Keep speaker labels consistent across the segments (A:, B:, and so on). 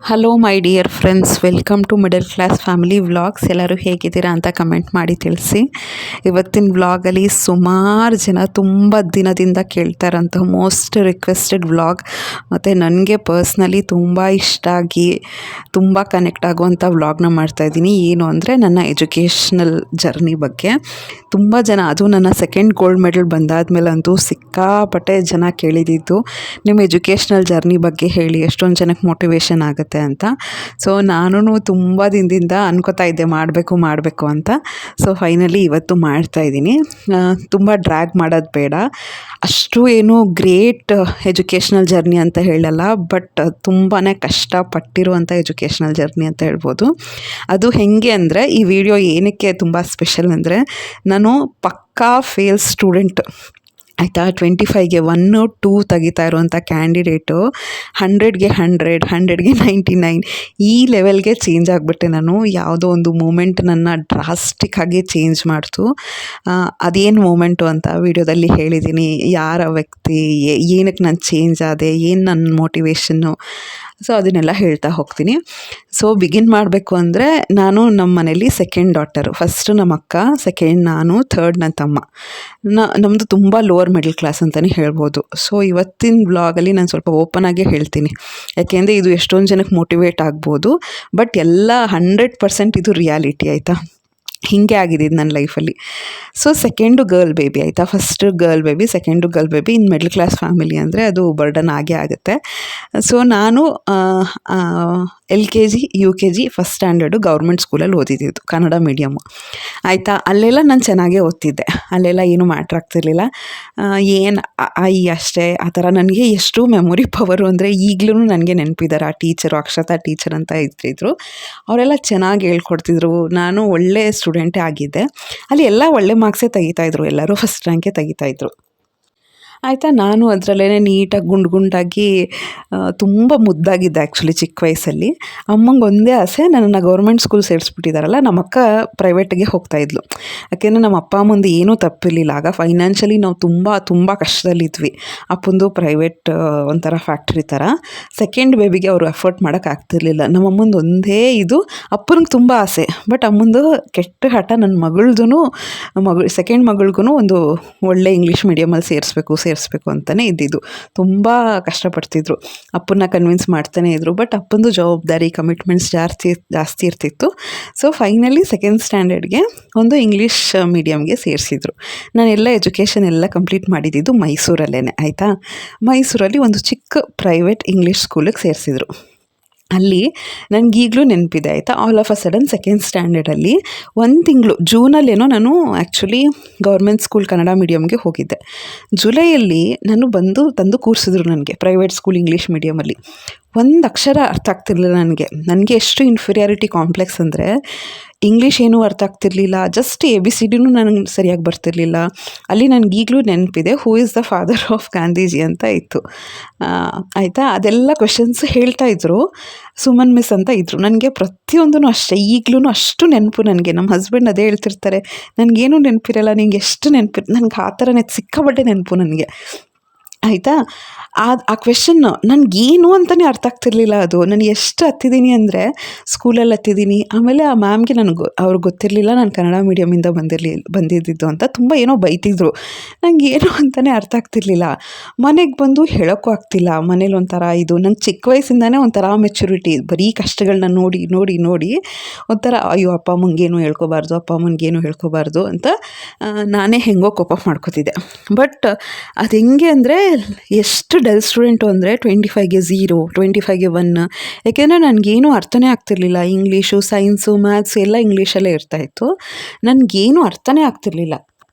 A: Hello my dear friends, welcome to middle class family vlogs. ಎಲ್ಲರೂ ಹೇಗಿದ್ದೀರಾ ಅಂತ comment ಮಾಡಿ ತಿಳಿಸಿ. ಇವತ್ತಿನ ವ್ಲಾಗಲ್ಲಿ ಸುಮಾರು ಜನ ತುಂಬ ದಿನದಿಂದ ಕೇಳ್ತಾರಂಥ ಮೋಸ್ಟ್ ರಿಕ್ವೆಸ್ಟೆಡ್ ವ್ಲಾಗ್ ಮತ್ತು ನನಗೆ ಪರ್ಸ್ನಲಿ ತುಂಬ ಇಷ್ಟ ಆಗಿ ತುಂಬ ಕನೆಕ್ಟ್ ಆಗುವಂಥ ವ್ಲಾಗ್ನ ಮಾಡ್ತಾಯಿದ್ದೀನಿ. ಏನು ಅಂದರೆ ನನ್ನ ಎಜುಕೇಷ್ನಲ್ ಜರ್ನಿ ಬಗ್ಗೆ. ತುಂಬ ಜನ, ಅದು ನನ್ನ ಸೆಕೆಂಡ್ ಗೋಲ್ಡ್ ಮೆಡಲ್ ಬಂದಾದ್ಮೇಲಂತೂ ಸಿಕ್ಕಾಪಟ್ಟೆ ಜನ ಕೇಳಿದ್ದು ನಿಮ್ಮ ಎಜುಕೇಷ್ನಲ್ ಜರ್ನಿ ಬಗ್ಗೆ ಹೇಳಿ, ಎಷ್ಟೊಂದು ಜನಕ್ಕೆ ಮೋಟಿವೇಶನ್ ಆಗುತ್ತೆ ಅಂತ. ಸೊ ನಾನು ತುಂಬ ದಿನದಿಂದ ಅನ್ಕೋತಾ ಇದ್ದೆ ಮಾಡಬೇಕು ಅಂತ. ಸೊ ಫೈನಲಿ ಇವತ್ತು ಮಾಡ್ತಾಯಿದ್ದೀನಿ. ತುಂಬ ಡ್ರ್ಯಾಗ್ ಮಾಡೋದು ಬೇಡ, ಅಷ್ಟು ಏನು ಗ್ರೇಟ್ ಎಜುಕೇಷ್ನಲ್ ಜರ್ನಿ ಅಂತ ಹೇಳಲ್ಲ, ಬಟ್ ತುಂಬಾ ಕಷ್ಟಪಟ್ಟಿರುವಂಥ ಎಜುಕೇಷ್ನಲ್ ಜರ್ನಿ ಅಂತ ಹೇಳ್ಬೋದು. ಅದು ಹೇಗೆ ಅಂದರೆ, ಈ ವಿಡಿಯೋ ಏನಕ್ಕೆ ತುಂಬ ಸ್ಪೆಷಲ್ ಅಂದರೆ, ನಾನು ಪಕ್ಕಾ ಫೇಲ್ ಸ್ಟೂಡೆಂಟ್ ಆಯಿತಾ. 25ಗೆ 1 2 ತೆಗಿತಾ ಇರುವಂಥ ಕ್ಯಾಂಡಿಡೇಟು 100ಗೆ 100 100ಗೆ 99 ಈ ಲೆವೆಲ್ಗೆ ಚೇಂಜ್ ಆಗಿಬಿಟ್ಟೆ ನಾನು. ಯಾವುದೋ ಒಂದು ಮೂಮೆಂಟ್ ನನ್ನ ಡ್ರಾಸ್ಟಿಕ್ಕಾಗಿ ಚೇಂಜ್ ಮಾಡ್ತು. ಅದೇನು ಮೂಮೆಂಟು ಅಂತ ವಿಡಿಯೋದಲ್ಲಿ ಹೇಳಿದ್ದೀನಿ. ಯಾರ ವ್ಯಕ್ತಿ, ಏನಕ್ಕೆ ನಾನು ಚೇಂಜ್ ಆದೆ, ಏನು ನನ್ನ ಮೋಟಿವೇಶನ್ನು, ಸೊ ಅದನ್ನೆಲ್ಲ ಹೇಳ್ತಾ ಹೋಗ್ತೀನಿ. ಸೊ ಬಿಗಿನ್ ಮಾಡಬೇಕು ಅಂದರೆ, ನಾನು ನಮ್ಮ ಮನೇಲಿ ಸೆಕೆಂಡ್ ಡಾಟರು. ಫಸ್ಟು ನಮ್ಮ ಅಕ್ಕ, ಸೆಕೆಂಡ್ ನಾನು, ಥರ್ಡ್ ನನ್ನ ತಮ್ಮ. ನಮ್ಮದು ತುಂಬ ಲೋವರ್ ಮಿಡಲ್ ಕ್ಲಾಸ್ ಅಂತಲೇ ಹೇಳ್ಬೋದು. ಸೊ ಇವತ್ತಿನ ಬ್ಲಾಗಲ್ಲಿ ನಾನು ಸ್ವಲ್ಪ ಓಪನ್ ಆಗೇ ಹೇಳ್ತೀನಿ, ಯಾಕೆಂದರೆ ಇದು ಎಷ್ಟೊಂದು ಜನಕ್ಕೆ ಮೋಟಿವೇಟ್ ಆಗ್ಬೋದು, ಬಟ್ ಎಲ್ಲ 100% ಇದು ರಿಯಾಲಿಟಿ ಆಯಿತಾ. ಹೀಗೆ ಆಗಿದ್ದು ನನ್ನ ಲೈಫಲ್ಲಿ. ಸೊ ಸೆಕೆಂಡು ಗರ್ಲ್ ಬೇಬಿ ಆಯಿತಾ. First girl baby, second girl baby. ಇನ್ನು ಮಿಡ್ಲ್ ಕ್ಲಾಸ್ ಫ್ಯಾಮಿಲಿ ಅಂದರೆ ಅದು ಬರ್ಡನ್ ಆಗೇ ಆಗುತ್ತೆ. ಸೊ ನಾನು LKG UKG first standard government ಸ್ಕೂಲಲ್ಲಿ ಓದಿದ್ದು, ಕನ್ನಡ ಮೀಡಿಯಮ್ಮು ಆಯಿತಾ. ಅಲ್ಲೆಲ್ಲ ನಾನು ಚೆನ್ನಾಗೇ ಓದ್ತಿದ್ದೆ, ಅಲ್ಲೆಲ್ಲ ಏನೂ ಮ್ಯಾಟ್ರ್ ಆಗ್ತಿರ್ಲಿಲ್ಲ. ಏನು ಅಷ್ಟೇ ಆ ಥರ. ನನಗೆ ಎಷ್ಟು ಮೆಮೊರಿ ಪವರು ಅಂದರೆ, ಈಗಲೂ ನನಗೆ ನೆನಪಿದ್ದಾರೆ. ಆ ಟೀಚರು, ಅಕ್ಷತಾ ಟೀಚರ್ ಅಂತ ಇದ್ರು, ಅವರೆಲ್ಲ ಚೆನ್ನಾಗಿ ಹೇಳ್ಕೊಡ್ತಿದ್ರು. ನಾನು ಒಳ್ಳೆ ಸ್ಟೂಡೆಂಟೇ ಆಗಿದ್ದೆ. ಅಲ್ಲಿ ಎಲ್ಲ ಒಳ್ಳೆ ಮಾರ್ಕ್ಸೇ ತೆಗಿತಾಯಿದ್ರು, ಎಲ್ಲರೂ ಫಸ್ಟ್ ರ್ಯಾಂಕೇ ತೆಗಿತಾಯಿದ್ರು ಆಯಿತಾ. ನಾನು ಅದರಲ್ಲೇ ನೀಟಾಗಿ ಗುಂಡಾಗಿ ತುಂಬ ಮುದ್ದಾಗಿದ್ದೆ ಆ್ಯಕ್ಚುಲಿ ಚಿಕ್ಕ ವಯಸ್ಸಲ್ಲಿ. ಅಮ್ಮಂಗೆ ಒಂದೇ ಆಸೆ, ನನ್ನನ್ನು ಗೌರ್ಮೆಂಟ್ ಸ್ಕೂಲ್ ಸೇರಿಸ್ಬಿಟ್ಟಿದ್ದಾರಲ್ಲ. ನಮ್ಮ ಅಕ್ಕ ಪ್ರೈವೇಟಿಗೆ ಹೋಗ್ತಾಯಿದ್ಲು, ಯಾಕೆಂದರೆ ನಮ್ಮ ಅಪ್ಪ ಅಮ್ಮಂದು ಏನೂ ತಪ್ಪಿರಲಿಲ್ಲ. ಆಗ ಫೈನಾನ್ಷಿಯಲಿ ನಾವು ತುಂಬ ಕಷ್ಟದಲ್ಲಿದ್ವಿ. ಅಪ್ಪಂದು ಪ್ರೈವೇಟ್ ಒಂಥರ ಫ್ಯಾಕ್ಟ್ರಿ ಥರ. ಸೆಕೆಂಡ್ ಬೇಬಿಗೆ ಅವರು ಎಫರ್ಟ್ ಮಾಡೋಕ್ಕಾಗ್ತಿರ್ಲಿಲ್ಲ. ನಮ್ಮ ಅಮ್ಮಂದು ಒಂದೇ ಇದು, ಅಪ್ಪನಿಗೆ ತುಂಬ ಆಸೆ, ಬಟ್ ಅಮ್ಮಂದು ಕೆಟ್ಟ ಹಠ. ನನ್ನ ಸೆಕೆಂಡ್ ಮಗಳಿಗೂ ಒಂದು ಒಳ್ಳೆ ಇಂಗ್ಲೀಷ್ ಮೀಡಿಯಮಲ್ಲಿ ಸೇರಿಸ್ಬೇಕು ಅಂತಲೇ ಇದ್ದಿದ್ದು. ತುಂಬ ಕಷ್ಟಪಡ್ತಿದ್ರು, ಅಪ್ಪನ್ನ ಕನ್ವಿನ್ಸ್ ಮಾಡ್ತಾನೆ ಇದ್ರು, ಬಟ್ ಅಪ್ಪಂದು ಜವಾಬ್ದಾರಿ, ಕಮಿಟ್ಮೆಂಟ್ಸ್ ಜಾಸ್ತಿ ಇರ್ತಿತ್ತು. ಸೊ ಫೈನಲಿ ಸೆಕೆಂಡ್ ಸ್ಟ್ಯಾಂಡರ್ಡ್ಗೆ ಒಂದು ಇಂಗ್ಲೀಷ್ ಮೀಡಿಯಮ್ಗೆ ಸೇರಿಸಿದ್ರು. ನಾನೆಲ್ಲ ಎಜುಕೇಷನ್ ಎಲ್ಲ ಕಂಪ್ಲೀಟ್ ಮಾಡಿದ್ದು ಮೈಸೂರಲ್ಲೇ ಆಯಿತಾ. ಮೈಸೂರಲ್ಲಿ ಒಂದು ಚಿಕ್ಕ ಪ್ರೈವೇಟ್ ಇಂಗ್ಲೀಷ್ ಸ್ಕೂಲಿಗೆ ಸೇರಿಸಿದ್ರು. ಅಲ್ಲಿ ನನಗೀಗಲೂ ನೆನಪಿದೆ ಆಯಿತಾ. All of a sudden second ಸ್ಟ್ಯಾಂಡರ್ಡಲ್ಲಿ 1 ತಿಂಗಳು, ಜೂನಲ್ಲೇನೋ ನಾನು ಆ್ಯಕ್ಚುಲಿ ಗೌರ್ಮೆಂಟ್ ಸ್ಕೂಲ್ ಕನ್ನಡ ಮೀಡಿಯಮ್ಗೆ ಹೋಗಿದ್ದೆ. ಜುಲೈಯಲ್ಲಿ ತಂದು ಕೂರಿಸಿದ್ರು ನನಗೆ ಪ್ರೈವೇಟ್ ಸ್ಕೂಲ್ ಇಂಗ್ಲೀಷ್ ಮೀಡಿಯಮಲ್ಲಿ. ಒಂದು ಅಕ್ಷರ ಅರ್ಥ ಆಗ್ತಿರ್ಲಿಲ್ಲ ನನಗೆ ಎಷ್ಟು ಇನ್ಫೀರಿಯಾರಿಟಿ ಕಾಂಪ್ಲೆಕ್ಸ್ ಅಂದರೆ, ಇಂಗ್ಲೀಷ್ ಏನೂ ಅರ್ಥ ಆಗ್ತಿರ್ಲಿಲ್ಲ, ಜಸ್ಟ್ ABCD ನನಗೆ ಸರಿಯಾಗಿ ಬರ್ತಿರ್ಲಿಲ್ಲ. ಅಲ್ಲಿ ನನಗೀಗಲೂ ನೆನಪಿದೆ, who is the father of Gandhiji ಅಂತ ಇತ್ತು ಆಯಿತಾ. ಅದೆಲ್ಲ ಕ್ವೆಶನ್ಸ್ ಹೇಳ್ತಾಯಿದ್ರು. ಸುಮನ್ ಮಿಸ್ ಅಂತ ಇದ್ದರು. ನನಗೆ ಪ್ರತಿಯೊಂದೂ ಅಷ್ಟೇ, ಈಗಲೂ ಅಷ್ಟು ನೆನಪು ನನಗೆ. ನಮ್ಮ ಹಸ್ಬೆಂಡ್ ಅದೇ ಹೇಳ್ತಿರ್ತಾರೆ, ನನಗೇನೂ ನೆನಪಿರಲ್ಲ, ನಿಂಗೆ ಎಷ್ಟು ನನಗೆ ಆ ಥರನೇ ಸಿಕ್ಕಾಪಟ್ಟೆ ನೆನಪು ನನಗೆ ಆಯಿತಾ. ಆ ಕ್ವೆಶನ್ ನನಗೇನು ಅಂತಲೇ ಅರ್ಥ ಆಗ್ತಿರ್ಲಿಲ್ಲ. ಅದು ನಾನು ಎಷ್ಟು ಹತ್ತಿದ್ದೀನಿ ಅಂದರೆ, ಸ್ಕೂಲಲ್ಲಿ ಹತ್ತಿದ್ದೀನಿ. ಆಮೇಲೆ ಆ ಮ್ಯಾಮ್ಗೆ ಅವ್ರಿಗೆ ಗೊತ್ತಿರಲಿಲ್ಲ ನಾನು ಕನ್ನಡ ಮೀಡಿಯಮಿಂದ ಬಂದಿದ್ದು ಅಂತ. ತುಂಬ ಏನೋ ಬೈತಿದ್ರು, ನನಗೇನು ಅಂತಲೇ ಅರ್ಥ ಆಗ್ತಿರ್ಲಿಲ್ಲ. ಮನೆಗೆ ಬಂದು ಹೇಳೋಕ್ಕೂ ಆಗ್ತಿಲ್ಲ. ಮನೇಲಿ ಒಂಥರ ಇದು, ನಂಗೆ ಚಿಕ್ಕ ವಯಸ್ಸಿಂದನೇ ಒಂಥರ ಮೆಚುರಿಟಿ. ಬರೀ ಕಷ್ಟಗಳನ್ನ ನೋಡಿ ಒಂಥರ, ಅಯ್ಯೋ ಅಪ್ಪ ಅಮ್ಮಂಗೇನು ಹೇಳ್ಕೊಬಾರ್ದು ಅಂತ ನಾನೇ ಹೆಂಗೋ ಕೋಪ ಮಾಡ್ಕೋತಿದ್ದೆ. ಬಟ್ ಅದು ಹೆಂಗೆ ಅಂದರೆ, ಎಷ್ಟು ಡಲ್ ಸ್ಟೂಡೆಂಟು ಅಂದರೆ 25ಗೆ 0 25ಗೆ 1. ಯಾಕೆಂದರೆ ನನಗೇನು ಅರ್ಥನೇ ಆಗ್ತಿರ್ಲಿಲ್ಲ. ಇಂಗ್ಲೀಷು, ಸೈನ್ಸು, ಮ್ಯಾಥ್ಸು ಎಲ್ಲ ಇಂಗ್ಲೀಷಲ್ಲೇ ಇರ್ತಾಯಿತ್ತು. ನನಗೇನು ಅರ್ಥನೇ ಆಗ್ತಿರ್ಲಿಲ್ಲ.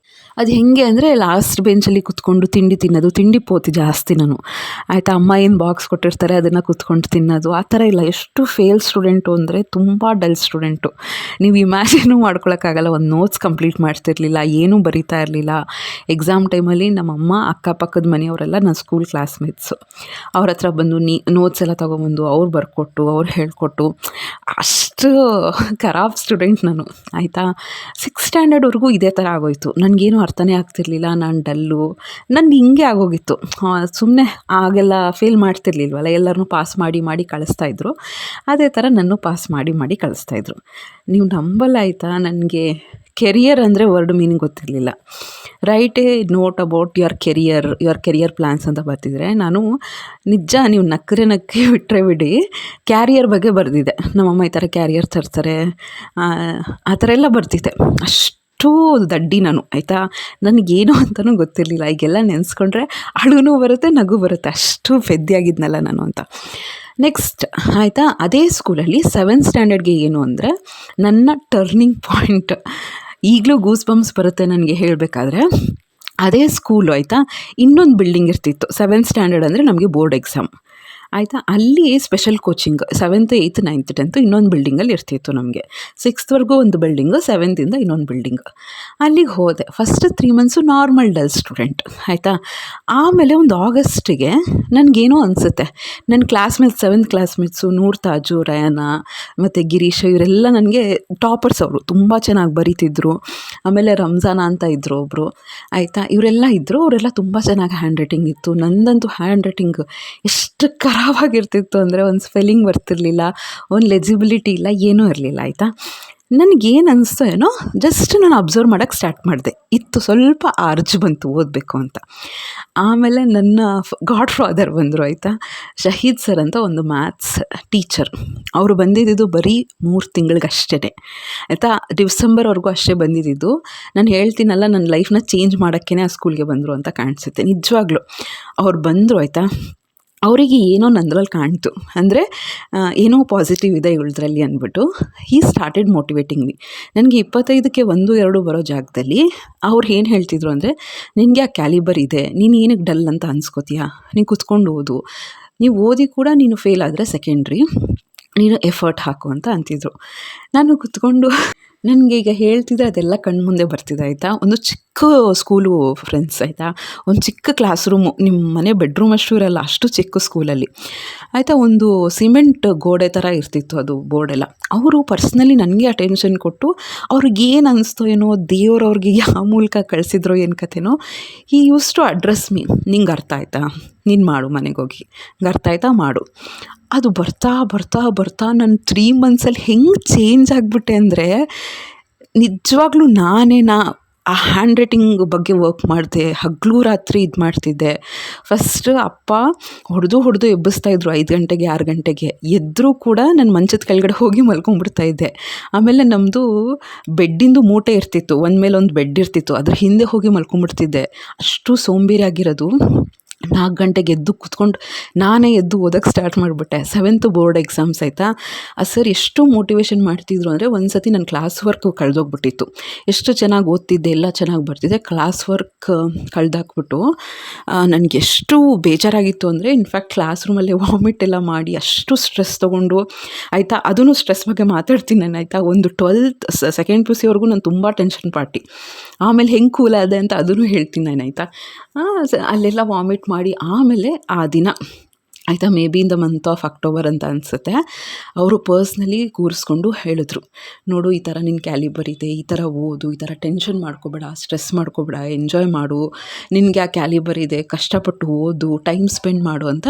A: ಅದು ಹೇಗೆ ಅಂದರೆ, ಲಾಸ್ಟ್ ಬೆಂಚಲ್ಲಿ ಕೂತ್ಕೊಂಡು ತಿಂಡಿ ತಿನ್ನೋದು, ತಿಂಡಿ ಪೋತಿ ಜಾಸ್ತಿ ನಾನು ಆಯಿತಾ. ಅಮ್ಮ ಏನು ಬಾಕ್ಸ್ ಕೊಟ್ಟಿರ್ತಾರೆ ಅದನ್ನು ಕೂತ್ಕೊಂಡು ತಿನ್ನೋದು, ಆ ಥರ ಇಲ್ಲ. ಎಷ್ಟು ಫೇಲ್ ಸ್ಟೂಡೆಂಟು ಅಂದರೆ, ತುಂಬ ಡಲ್ ಸ್ಟೂಡೆಂಟು. ನೀವು ಇಮ್ಯಾಜಿನೂ ಮಾಡ್ಕೊಳಕ್ಕಾಗಲ್ಲ. ಒಂದು ನೋಟ್ಸ್ ಕಂಪ್ಲೀಟ್ ಮಾಡ್ತಿರ್ಲಿಲ್ಲ, ಏನೂ ಬರಿತಾ ಇರಲಿಲ್ಲ. ಎಕ್ಸಾಮ್ ಟೈಮಲ್ಲಿ ನಮ್ಮಮ್ಮ, ಅಕ್ಕಪಕ್ಕದ ಮನೆಯವರೆಲ್ಲ ನನ್ನ ಸ್ಕೂಲ್ ಕ್ಲಾಸ್ಮೇಟ್ಸು, ಅವ್ರ ಹತ್ರ ಬಂದು ನೋಟ್ಸ್ ಎಲ್ಲ ತೊಗೊಬಂದು ಅವ್ರು ಬರ್ಕೊಟ್ಟು, ಅವ್ರು ಹೇಳ್ಕೊಟ್ಟು, ಅಷ್ಟು ಅಷ್ಟು ಖರಾಬ್ ಸ್ಟೂಡೆಂಟ್ ನಾನು, ಆಯಿತಾ. 6th ಸ್ಟ್ಯಾಂಡರ್ಡ್ವರೆಗೂ ಇದೇ ಥರ ಆಗೋಯಿತು. ನನಗೇನು ಅರ್ಥನೇ ಆಗ್ತಿರ್ಲಿಲ್ಲ, ನಾನು ಡಲ್ಲು, ನಂದು ಹಿಂಗೆ ಆಗೋಗಿತ್ತು. ಸುಮ್ಮನೆ ಆಗೆಲ್ಲ ಫೇಲ್ ಮಾಡ್ತಿರ್ಲಿಲ್ವಲ್ಲ, ಎಲ್ಲರನ್ನೂ ಪಾಸ್ ಮಾಡಿ ಕಳಿಸ್ತಾಯಿದ್ರು. ಅದೇ ಥರ ನನ್ನೂ ಪಾಸ್ ಮಾಡಿ ಕಳಿಸ್ತಾಯಿದ್ರು. ನೀವು ನಂಬಲ್ಲ ಆಯಿತಾ, ನನಗೆ ಕೆರಿಯರ್ ಅಂದರೆ ವರ್ಡ್ ಮೀನಿಂಗ್ ಗೊತ್ತಿರಲಿಲ್ಲ. Right A note about your career plans ಅಂತ ಬರ್ತಿದ್ರೆ, ನಾನು ನಿಜ ನೀವು ನಕ್ಕರೆ ಬಿಟ್ಟರೆ ಬಿಡಿ, ಕ್ಯಾರಿಯರ್ ಬಗ್ಗೆ ಬರೆದಿದ್ದೆ. ನಮ್ಮಮ್ಮ ಈ ಥರ ಕ್ಯಾರಿಯರ್ ತರ್ತಾರೆ ಆ ಥರ ಎಲ್ಲ ಬರ್ತಿದ್ದೆ. ಅಷ್ಟು ದಡ್ಡಿ ನಾನು, ಆಯಿತಾ. ನನಗೇನು ಅಂತಲೂ ಗೊತ್ತಿರಲಿಲ್ಲ. ಈಗೆಲ್ಲ ನೆನೆಸ್ಕೊಂಡ್ರೆ ಅಳುನೂ ಬರುತ್ತೆ, ನಗು ಬರುತ್ತೆ, ಅಷ್ಟು ಪೆದ್ದಿಯಾಗಿದ್ನಲ್ಲ ನಾನು ಅಂತ. ನೆಕ್ಸ್ಟ್ ಆಯಿತಾ, ಅದೇ ಸ್ಕೂಲಲ್ಲಿ 7th ಸ್ಟ್ಯಾಂಡರ್ಡ್ಗೆ ಏನು ಅಂದರೆ ನನ್ನ ಟರ್ನಿಂಗ್ ಪಾಯಿಂಟ್. ಈಗಲೂ ಗೂಸ್ ಬಂಪ್ಸ್ ಬರುತ್ತೆ ನನಗೆ ಹೇಳಬೇಕಾದ್ರೆ. ಅದೇ ಸ್ಕೂಲು ಆಯಿತಾ, ಇನ್ನೊಂದು ಬಿಲ್ಡಿಂಗ್ ಇರ್ತಿತ್ತು. 7th ಸ್ಟ್ಯಾಂಡರ್ಡ್ ಅಂದರೆ ನಮಗೆ ಬೋರ್ಡ್ ಎಕ್ಸಾಮ್, ಆಯಿತಾ. ಅಲ್ಲಿ special coaching 7th 8th 9th 10th ಇನ್ನೊಂದು ಬಿಲ್ಡಿಂಗಲ್ಲಿ ಇರ್ತಿತ್ತು ನಮಗೆ. 6thವರೆಗೂ ಒಂದು ಬಿಲ್ಡಿಂಗು, 7th ಇನ್ನೊಂದು ಬಿಲ್ಡಿಂಗ್. ಅಲ್ಲಿಗೆ ಹೋದೆ. First 3 months normal dull student, ಆಯಿತಾ. ಆಮೇಲೆ ಒಂದು ಆಗಸ್ಟಿಗೆ ನನಗೇನೋ ಅನಿಸುತ್ತೆ, ನನ್ನ ಕ್ಲಾಸ್ಮೇಟ್ಸ್ 7th ಕ್ಲಾಸ್ಮೇಟ್ಸು ನೂರ್ ತಾಜು, ರಯಾನಾ ಮತ್ತು ಗಿರೀಶ್ ಇವರೆಲ್ಲ ನನಗೆ ಟಾಪರ್ಸ್. ಅವರು ತುಂಬ ಚೆನ್ನಾಗಿ ಬರೀತಿದ್ರು. ಆಮೇಲೆ ರಂಜಾನ ಅಂತ ಇದ್ದರು ಒಬ್ಬರು, ಆಯಿತಾ. ಇವರೆಲ್ಲ ಇದ್ದರು, ಅವರೆಲ್ಲ ತುಂಬ ಚೆನ್ನಾಗಿ ಹ್ಯಾಂಡ್ ರೈಟಿಂಗ್ ಇತ್ತು. ನಂದಂತೂ ಹ್ಯಾಂಡ್ ರೈಟಿಂಗ್ ಎಷ್ಟು ಖರಾಬಾಗಿರ್ತಿತ್ತು ಅಂದರೆ, ಒಂದು ಸ್ಪೆಲ್ಲಿಂಗ್ ಬರ್ತಿರ್ಲಿಲ್ಲ, ಒಂದು ಲೆಜಿಬಿಲಿಟಿ ಇಲ್ಲ, ಏನೂ ಇರಲಿಲ್ಲ, ಆಯಿತಾ. ನನಗೇನು ಅನಿಸ್ತೋ ಏನೋ, ಜಸ್ಟ್ ನಾನು ಅಬ್ಸರ್ವ್ ಮಾಡೋಕ್ಕೆ ಸ್ಟಾರ್ಟ್ ಮಾಡಿದೆ. ಇತ್ತು ಸ್ವಲ್ಪ ಅರ್ಜು ಬಂತು ಓದಬೇಕು ಅಂತ. ಆಮೇಲೆ ನನ್ನ ಗಾಡ್ ಫಾದರ್ ಬಂದರು, ಆಯಿತಾ. ಶಹೀದ್ ಸರ್ ಅಂತ ಒಂದು ಮ್ಯಾಥ್ಸ್ ಟೀಚರ್. ಅವರು ಬಂದಿದ್ದು ಬರೀ 3 ತಿಂಗಳಿಗಷ್ಟೇ, ಆಯಿತಾ. ಡಿಸೆಂಬರ್ವರೆಗೂ ಅಷ್ಟೇ ಬಂದಿದ್ದು. ನಾನು ಹೇಳ್ತೀನಲ್ಲ, ನನ್ನ ಲೈಫ್ನ ಚೇಂಜ್ ಮಾಡೋಕ್ಕೇ ಆ ಸ್ಕೂಲ್ಗೆ ಬಂದರು ಅಂತ ಕಾಣಿಸುತ್ತೆ. ನಿಜವಾಗ್ಲೂ ಅವ್ರು ಬಂದರು, ಆಯಿತಾ. ಅವರಿಗೆ ಏನೋ ನಂದ್ರಲ್ಲಿ ಕಾಣ್ತು, ಅಂದರೆ ಏನೋ ಪಾಸಿಟಿವ್ ಇದೆ ಇವಳದ್ರಲ್ಲಿ ಅಂದ್ಬಿಟ್ಟು ಹೀ ಸ್ಟಾರ್ಟೆಡ್ ಮೋಟಿವೇಟಿಂಗ್ ಮೀ. ನನಗೆ 25ಕ್ಕೆ 1 2 ಬರೋ ಜಾಗದಲ್ಲಿ ಅವ್ರು ಏನು ಹೇಳ್ತಿದ್ರು ಅಂದರೆ, ನಿನಗೆ ಆ ಕ್ಯಾಲಿಬರ್ ಇದೆ, ನೀನು ಏನಕ್ಕೆ ಡಲ್ ಅಂತ ಅನ್ಸ್ಕೋತೀಯಾ, ನೀನು ಕುತ್ಕೊಂಡು ಓದು, ನೀವು ಓದಿ ಕೂಡ ನೀನು ಫೇಲ್ ಆದರೆ ಸೆಕೆಂಡ್ರಿ, ನೀನು ಎಫರ್ಟ್ ಹಾಕು ಅಂತ ಅಂತಿದ್ರು. ನಾನು ಕುತ್ಕೊಂಡು ನನಗೆ ಈಗ ಹೇಳ್ತಿದ್ರೆ ಅದೆಲ್ಲ ಕಣ್ಮುಂದೆ ಬರ್ತಿದೆ, ಆಯಿತಾ. ಒಂದು ಚಿಕ್ಕ ಸ್ಕೂಲು ಫ್ರೆಂಡ್ಸ್, ಆಯಿತಾ. ಒಂದು ಚಿಕ್ಕ ಕ್ಲಾಸ್ ರೂಮು, ನಿಮ್ಮ ಮನೆ ಬೆಡ್ರೂಮ್ ಅಷ್ಟು ಇರಲ್ಲ, ಅಷ್ಟು ಚಿಕ್ಕ ಸ್ಕೂಲಲ್ಲಿ, ಆಯಿತಾ. ಒಂದು ಸಿಮೆಂಟ್ ಗೋಡೆ ಥರ ಇರ್ತಿತ್ತು ಅದು ಬೋರ್ಡೆಲ್ಲ. ಅವರು ಪರ್ಸ್ನಲಿ ನನಗೆ ಅಟೆನ್ಷನ್ ಕೊಟ್ಟು, ಅವ್ರಿಗೇನು ಅನಿಸ್ತೋ ಏನೋ, ದೇವ್ರವ್ರಿಗೆ ಯಾವ ಮೂಲಕ ಕಳಿಸಿದ್ರೋ ಏನು ಕಥೆನೋ, ಈ ಯೂಸ್ ಟು ಅಡ್ರೆಸ್ ಮೀ, ನಿಂಗೆ ಅರ್ಥ ಆಯಿತಾ, ನೀನು ಮಾಡು ಮನೆಗೆ ಹೋಗಿ, ನಿಂಗೆ ಅರ್ಥ ಆಯಿತಾ ಮಾಡು. ಅದು ಬರ್ತಾ ನಾನು 3 monthsಲ್ಲಿ ಹೆಂಗೆ ಚೇಂಜ್ ಆಗಿಬಿಟ್ಟೆ ಅಂದರೆ, ನಿಜವಾಗ್ಲೂ ನಾನೇನಾ ಆ ಹ್ಯಾಂಡ್ ರೈಟಿಂಗ್ ಬಗ್ಗೆ ವರ್ಕ್ ಮಾಡಿದೆ, ಹಗಲು ರಾತ್ರಿ ಇದು ಮಾಡ್ತಿದ್ದೆ. ಫಸ್ಟ್ ಅಪ್ಪ ಹೊಡೆದು ಎಬ್ಬಿಸ್ತಾಯಿದ್ರು 5 ಗಂಟೆಗೆ 6 ಗಂಟೆಗೆ. ಎದ್ದರೂ ಕೂಡ ನಾನು ಮಂಚದ ಕೆಳಗಡೆ ಹೋಗಿ ಮಲ್ಕೊಂಡ್ಬಿಡ್ತಾಯಿದ್ದೆ. ಆಮೇಲೆ ನಮ್ಮದು ಬೆಡ್ಡಿಂದು ಮೂಟೆ ಇರ್ತಿತ್ತು, ಒಂದು ಮೇಲೆ ಒಂದು ಬೆಡ್ ಇರ್ತಿತ್ತು, ಅದ್ರ ಹಿಂದೆ ಹೋಗಿ ಮಲ್ಕೊಂಡ್ಬಿಡ್ತಿದ್ದೆ. ಅಷ್ಟು ಸೋಂಬೇರಿ ಆಗಿರೋದು. 4 ಗಂಟೆಗೆ ಎದ್ದು ಕೂತ್ಕೊಂಡು ನಾನೇ ಎದ್ದು ಓದೋಕ್ಕೆ ಸ್ಟಾರ್ಟ್ ಮಾಡಿಬಿಟ್ಟೆ. 7th ಬೋರ್ಡ್ ಎಕ್ಸಾಮ್ಸ್, ಆಯಿತಾ. ಆ ಸರ್ ಎಷ್ಟು ಮೋಟಿವೇಶನ್ ಮಾಡ್ತಿದ್ರು ಅಂದರೆ, ಒಂದು ಸತಿ ನನ್ನ ಕ್ಲಾಸ್ ವರ್ಕ್ ಕಳೆದೋಗ್ಬಿಟ್ಟಿತ್ತು. ಎಷ್ಟು ಚೆನ್ನಾಗಿ ಓದ್ತಿದ್ದೆ, ಎಲ್ಲ ಚೆನ್ನಾಗಿ ಬರ್ತಿದ್ದೆ, ಕ್ಲಾಸ್ ವರ್ಕ್ ಕಳೆದಾಕ್ಬಿಟ್ಟು ನನಗೆ ಎಷ್ಟು ಬೇಜಾರಾಗಿತ್ತು ಅಂದರೆ, ಇನ್ಫ್ಯಾಕ್ಟ್ ಕ್ಲಾಸ್ ರೂಮಲ್ಲೇ ವಾಮಿಟ್ ಎಲ್ಲ ಮಾಡಿ ಅಷ್ಟು ಸ್ಟ್ರೆಸ್ ತೊಗೊಂಡು, ಆಯಿತಾ. ಅದೂ ಸ್ಟ್ರೆಸ್ ಬಗ್ಗೆ ಮಾತಾಡ್ತೀನಿ ನಾನು, ಆಯಿತಾ. ಒಂದು 12th 2nd PUCವರೆಗೂ ನಾನು ತುಂಬ ಟೆನ್ಷನ್ ಪಾರ್ಟಿ. ಆಮೇಲೆ ಹೆಂಗೆ ಕೂಲ್ ಆದೆ ಅಂತ ಅದನ್ನು ಹೇಳ್ತೀನಿ ನಾನು, ಆಯಿತಾ. ಅಲ್ಲೆಲ್ಲ ವಾಮಿಟ್ ಮಾಡಿ ಆಮೇಲೆ ಆ ದಿನ, ಆಯಿತಾ, may be in the month of October ಅಂತ ಅನಿಸುತ್ತೆ, ಅವರು ಪರ್ಸ್ನಲಿ ಕೂರಿಸ್ಕೊಂಡು ಹೇಳಿದ್ರು, ನೋಡು ಈ ಥರ ನಿನ್ನ ಕ್ಯಾಲಿಬರ್ ಇದೆ, ಈ ಥರ ಓದು, ಈ ಥರ ಟೆನ್ಷನ್ ಮಾಡ್ಕೋಬೇಡ, ಸ್ಟ್ರೆಸ್ ಮಾಡ್ಕೋಬೇಡ, ಎಂಜಾಯ್ ಮಾಡು, ನಿನಗೆ ಆ ಕ್ಯಾಲಿಬರ್ ಇದೆ, ಕಷ್ಟಪಟ್ಟು ಓದು, ಟೈಮ್ ಸ್ಪೆಂಡ್ ಮಾಡು ಅಂತ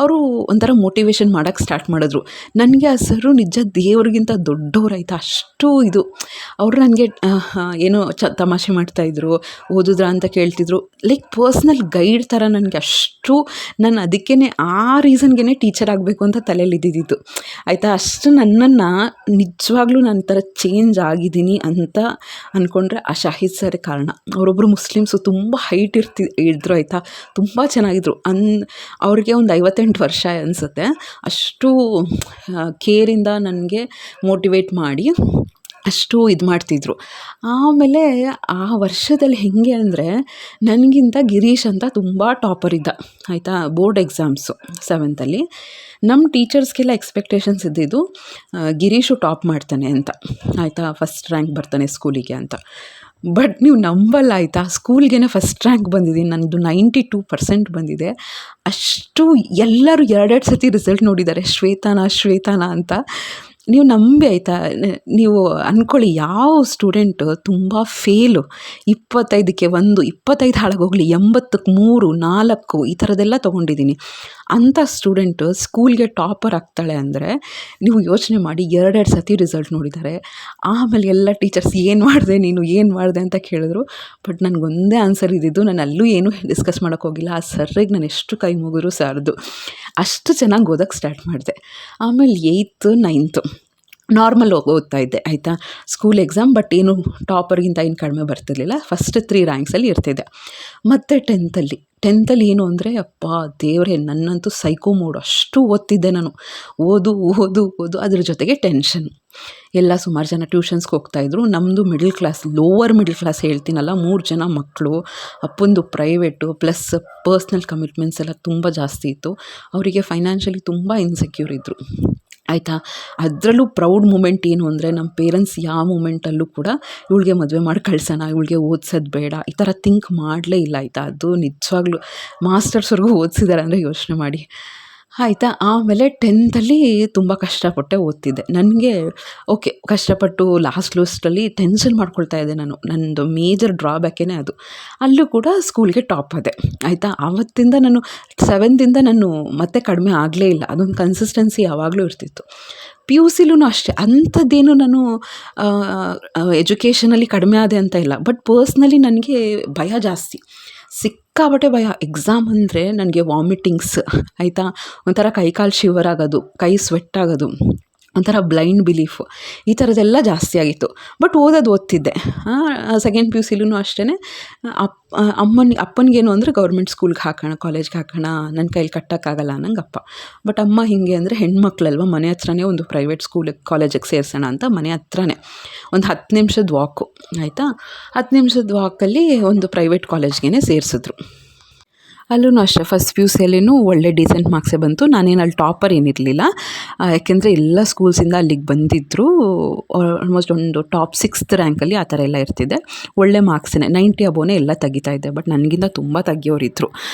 A: ಅವರು ಒಂಥರ ಮೋಟಿವೇಶನ್ ಮಾಡೋಕ್ಕೆ ಸ್ಟಾರ್ಟ್ ಮಾಡಿದ್ರು. ನನಗೆ ಆ ಸರು ನಿಜ ದೇವ್ರಿಗಿಂತ ದೊಡ್ಡವ್ರು, ಆಯಿತಾ. ಅಷ್ಟು ಇದು ಅವರು ನನಗೆ ಏನೋ ತಮಾಷೆ ಮಾಡ್ತಾಯಿದ್ರು, ಓದಿದ್ರಾ ಅಂತ ಕೇಳ್ತಿದ್ರು, ಲೈಕ್ ಪರ್ಸ್ನಲ್ ಗೈಡ್ ಥರ. ನನಗೆ ಅಷ್ಟು ನಾನು ಅದಕ್ಕೇ ಆ ರೀಸನ್ಗೆ ಟೀಚರ್ ಆಗಬೇಕು ಅಂತ ತಲೆಯಲ್ಲಿ ಇದ್ದಿದ್ದು, ಆಯಿತಾ. ಅಷ್ಟು ನನ್ನನ್ನು ನಿಜವಾಗ್ಲೂ ನಾನು ಥರ ಚೇಂಜ್ ಆಗಿದ್ದೀನಿ ಅಂತ ಅಂದ್ಕೊಂಡ್ರೆ ಆ ಶಾಹಿದ್ ಸರ್ ಕಾರಣ. ಅವರೊಬ್ಬರು ಮುಸ್ಲಿಮ್ಸು, ತುಂಬ ಹೈಟ್ ಇದ್ರು, ಆಯಿತಾ. ತುಂಬ ಚೆನ್ನಾಗಿದ್ರು. ಅವ್ರಿಗೆ ಒಂದು 58 ವರ್ಷ ಅನಿಸುತ್ತೆ. ಅಷ್ಟು ಕೇರಿಂದ ನನಗೆ ಮೋಟಿವೇಟ್ ಮಾಡಿ ಅಷ್ಟು ಇದು ಮಾಡ್ತಿದ್ರು. ಆಮೇಲೆ ಆ ವರ್ಷದಲ್ಲಿ ಹೇಗೆ ಅಂದರೆ, ನನಗಿಂತ ಗಿರೀಶ್ ಅಂತ ತುಂಬ ಟಾಪರ್ ಇದ್ದ, ಆಯಿತಾ. ಬೋರ್ಡ್ ಎಕ್ಸಾಮ್ಸು 7th ನಮ್ಮ ಟೀಚರ್ಸ್ಗೆಲ್ಲ ಎಕ್ಸ್ಪೆಕ್ಟೇಷನ್ಸ್ ಇದ್ದಿದ್ದು ಗಿರೀಶು ಟಾಪ್ ಮಾಡ್ತಾನೆ ಅಂತ, ಆಯಿತಾ. ಫಸ್ಟ್ ರ್ಯಾಂಕ್ ಬರ್ತಾನೆ ಸ್ಕೂಲಿಗೆ ಅಂತ. ಬಟ್ ನೀವು ನಂಬಲ್ಲ, ಆಯಿತಾ. ಸ್ಕೂಲ್ಗೆ ಫಸ್ಟ್ ರ್ಯಾಂಕ್ ಬಂದಿದ್ದೀನಿ, ನನ್ನದು 92% ಬಂದಿದೆ. ಅಷ್ಟು ಎಲ್ಲರೂ 2 ಸತಿ ರಿಸಲ್ಟ್ ನೋಡಿದ್ದಾರೆ, ಶ್ವೇತಾನ ಅಂತ. ನೀವು ನಂಬಿ ಆಯಿತಾ, ನೀವು ಅಂದ್ಕೊಳ್ಳಿ ಯಾವ ಸ್ಟೂಡೆಂಟು ತುಂಬ ಫೇಲು 25ಕ್ಕೆ 1, 25 ಹಾಳಾಗೋಗಲಿ 80ಕ್ಕೆ 3, 4 ಈ ಥರದ್ದೆಲ್ಲ ತೊಗೊಂಡಿದ್ದೀನಿ. ಅಂಥ ಸ್ಟೂಡೆಂಟು ಸ್ಕೂಲ್ಗೆ ಟಾಪರ್ ಆಗ್ತಾಳೆ ಅಂದರೆ ನೀವು ಯೋಚನೆ ಮಾಡಿ, 2 ಸತಿ ರಿಸಲ್ಟ್ ನೋಡಿದ್ದಾರೆ. ಆಮೇಲೆ ಎಲ್ಲ ಟೀಚರ್ಸ್ ಏನು ಮಾಡಿದೆ ಅಂತ ಕೇಳಿದ್ರು. ಬಟ್ ನನಗೊಂದೇ ಆನ್ಸರ್ ಇದ್ದಿದ್ದು, ನಾನು ಅಲ್ಲೂ ಏನೂ ಡಿಸ್ಕಸ್ ಮಾಡೋಕ್ಕೆ ಹೋಗಿಲ್ಲ. ಆ ಸರ್ರಿಗೆ ನಾನು ಎಷ್ಟು ಕೈ ಮುಗಿದ್ರು ಸಾರದು, ಅಷ್ಟು ಚೆನ್ನಾಗಿ ಓದೋಕ್ಕೆ ಸ್ಟಾರ್ಟ್ ಮಾಡಿದೆ. ಆಮೇಲೆ 8th 9th ನಾರ್ಮಲ್ ಓದ್ತಾ ಇದ್ದೆ ಆಯಿತಾ. ಸ್ಕೂಲ್ ಎಕ್ಸಾಮ್, ಬಟ್ ಏನು ಟಾಪರ್ಗಿಂತ ಏನು ಕಡಿಮೆ ಬರ್ತಿರ್ಲಿಲ್ಲ. ಫಸ್ಟ್ 3 ರ್ಯಾಂಕ್ಸಲ್ಲಿ ಇರ್ತಿದ್ದೆ. ಮತ್ತು 10th ಏನು ಅಂದರೆ ಅಪ್ಪ ದೇವರೇ, ನನ್ನಂತೂ ಸೈಕೋ ಮೋಡ್, ಅಷ್ಟು ಓದ್ತಿದ್ದೆ ನಾನು. ಓದು ಅದ್ರ ಜೊತೆಗೆ ಟೆನ್ಷನ್. ಎಲ್ಲ ಸುಮಾರು ಜನ ಟ್ಯೂಷನ್ಸ್ಗೆ ಹೋಗ್ತಾಯಿದ್ರು. ನಮ್ಮದು middle class, lower middle class ಹೇಳ್ತೀನಲ್ಲ, 3 ಜನ ಮಕ್ಕಳು, ಅಪ್ಪಂದು ಪ್ರೈವೇಟು ಪ್ಲಸ್ ಪರ್ಸ್ನಲ್ ಕಮಿಟ್ಮೆಂಟ್ಸ್ ಎಲ್ಲ ತುಂಬ ಜಾಸ್ತಿ ಇತ್ತು. ಅವರಿಗೆ ಫೈನಾನ್ಷಿಯಲಿ ತುಂಬ ಇನ್ಸೆಕ್ಯೂರ್ ಇದ್ದರು ಆಯಿತಾ. ಅದರಲ್ಲೂ ಪ್ರೌಡ್ ಮೂಮೆಂಟ್ ಏನು ಅಂದರೆ, ನಮ್ಮ ಪೇರೆಂಟ್ಸ್ ಯಾವ ಮೂಮೆಂಟಲ್ಲೂ ಕೂಡ ಇವಳಿಗೆ ಮದುವೆ ಮಾಡಿ ಕಳ್ಸೋಣ, ಇವಳಿಗೆ ಓದಿಸೋದು ಬೇಡ ಈ ಥರ ಥಿಂಕ್ ಮಾಡಲೇ ಇಲ್ಲ ಆಯಿತಾ. ಅದು ನಿಜವಾಗ್ಲೂ ಮಾಸ್ಟರ್ಸ್ವರೆಗೂ ಓದಿಸಿದ್ದಾರೆ ಅಂದರೆ ಯೋಚನೆ ಮಾಡಿ ಆಯಿತಾ. ಆಮೇಲೆ 10th ತುಂಬ ಕಷ್ಟಪಟ್ಟೆ ಓದ್ತಿದ್ದೆ. ನನಗೆ ಓಕೆ, ಕಷ್ಟಪಟ್ಟು ಲಾಸ್ಟಲ್ಲಿ ಟೆನ್ಷನ್ ಮಾಡ್ಕೊಳ್ತಾ ಇದ್ದೆ ನಾನು. ನನ್ನದು ಮೇಜರ್ ಡ್ರಾಬ್ಯಾಕೇ ಅದು. ಅಲ್ಲೂ ಕೂಡ ಸ್ಕೂಲ್ಗೆ ಟಾಪ್ ಆದೆ ಆಯಿತಾ. ಆವತ್ತಿಂದ ನಾನು 7th ನಾನು ಮತ್ತೆ ಕಡಿಮೆ ಆಗಲೇ ಇಲ್ಲ. ಅದೊಂದು ಕನ್ಸಿಸ್ಟೆನ್ಸಿ ಯಾವಾಗಲೂ ಇರ್ತಿತ್ತು. PUCಲೂ ಅಷ್ಟೇ, ಅಂಥದ್ದೇನು ನಾನು ಎಜುಕೇಷನಲ್ಲಿ ಕಡಿಮೆ ಆದೆ ಅಂತ ಇಲ್ಲ. ಬಟ್ ಪರ್ಸ್ನಲಿ ನನಗೆ ಭಯ ಜಾಸ್ತಿ, ಸಿಕ್ಕಾಪಟ್ಟೆ ಭಯ. ಎಕ್ಸಾಮ್ ಅಂದರೆ ನನಗೆ ವಾಮಿಟಿಂಗ್ಸ್ ಆಯಿತಾ, ಒಂಥರ ಕೈಕಾಲು ಶಿವರ್ ಆಗೋದು, ಕೈ ಸ್ವೆಟ್ ಆಗೋದು, ಒಂಥರ ಬ್ಲೈಂಡ್ ಬಿಲೀಫು, ಈ ಥರದ್ದೆಲ್ಲ ಜಾಸ್ತಿ ಆಗಿತ್ತು. ಬಟ್ ಓದ್ತಿದ್ದೆ. ಸೆಕೆಂಡ್ PUCಲೂ ಅಷ್ಟೇ. ಅಪ್ಪನಿಗೇನು ಅಂದರೆ ಗೌರ್ಮೆಂಟ್ ಸ್ಕೂಲ್ಗೆ ಹಾಕೋಣ, ಕಾಲೇಜ್ಗೆ ಹಾಕೋಣ, ನನ್ನ ಕೈಲಿ ಕಟ್ಟೋಕ್ಕಾಗಲ್ಲ ಅನ್ನಂಗೆ ಅಪ್ಪ. ಬಟ್ ಅಮ್ಮ ಹೀಗೆ ಅಂದರೆ, ಹೆಣ್ಮಕ್ಳಲ್ವ, ಮನೆ ಹತ್ರನೇ ಒಂದು ಪ್ರೈವೇಟ್ ಕಾಲೇಜಿಗೆ ಸೇರಿಸೋಣ ಅಂತ ಮನೆ ಹತ್ರನೇ ಒಂದು 10 ನಿಮಿಷದ ವಾಕು ಆಯಿತಾ. 10 ನಿಮಿಷದ ವಾಕಲ್ಲಿ ಒಂದು ಪ್ರೈವೇಟ್ ಕಾಲೇಜ್ಗೆ ಸೇರಿಸಿದ್ರು. ಅಲ್ಲೂ ಅಷ್ಟೇ, ಫಸ್ಟ್ PUCಯಲ್ಲಿನೂ ಒಳ್ಳೆ ಡೀಸೆಂಟ್ ಮಾರ್ಕ್ಸೇ ಬಂತು. ನಾನೇನು ಅಲ್ಲಿ ಟಾಪರ್ ಏನಿರಲಿಲ್ಲ, ಯಾಕೆಂದರೆ ಎಲ್ಲ ಸ್ಕೂಲ್ಸಿಂದ ಅಲ್ಲಿಗೆ ಬಂದಿದ್ದರು. ಆಲ್ಮೋಸ್ಟ್ ಒಂದು ಟಾಪ್ 6th ರ್ಯಾಂಕಲ್ಲಿ ಆ ಥರ ಎಲ್ಲ ಇರ್ತಿದ್ದೆ. ಒಳ್ಳೆ ಮಾರ್ಕ್ಸೇ, 90 ಅಬೋನೇ ಎಲ್ಲ ತೆಗಿತಾಯಿದ್ದೆ. ಬಟ್ ನನಗಿಂತ ತುಂಬ ತೆಗಿಯೋರಿದ್ದರು.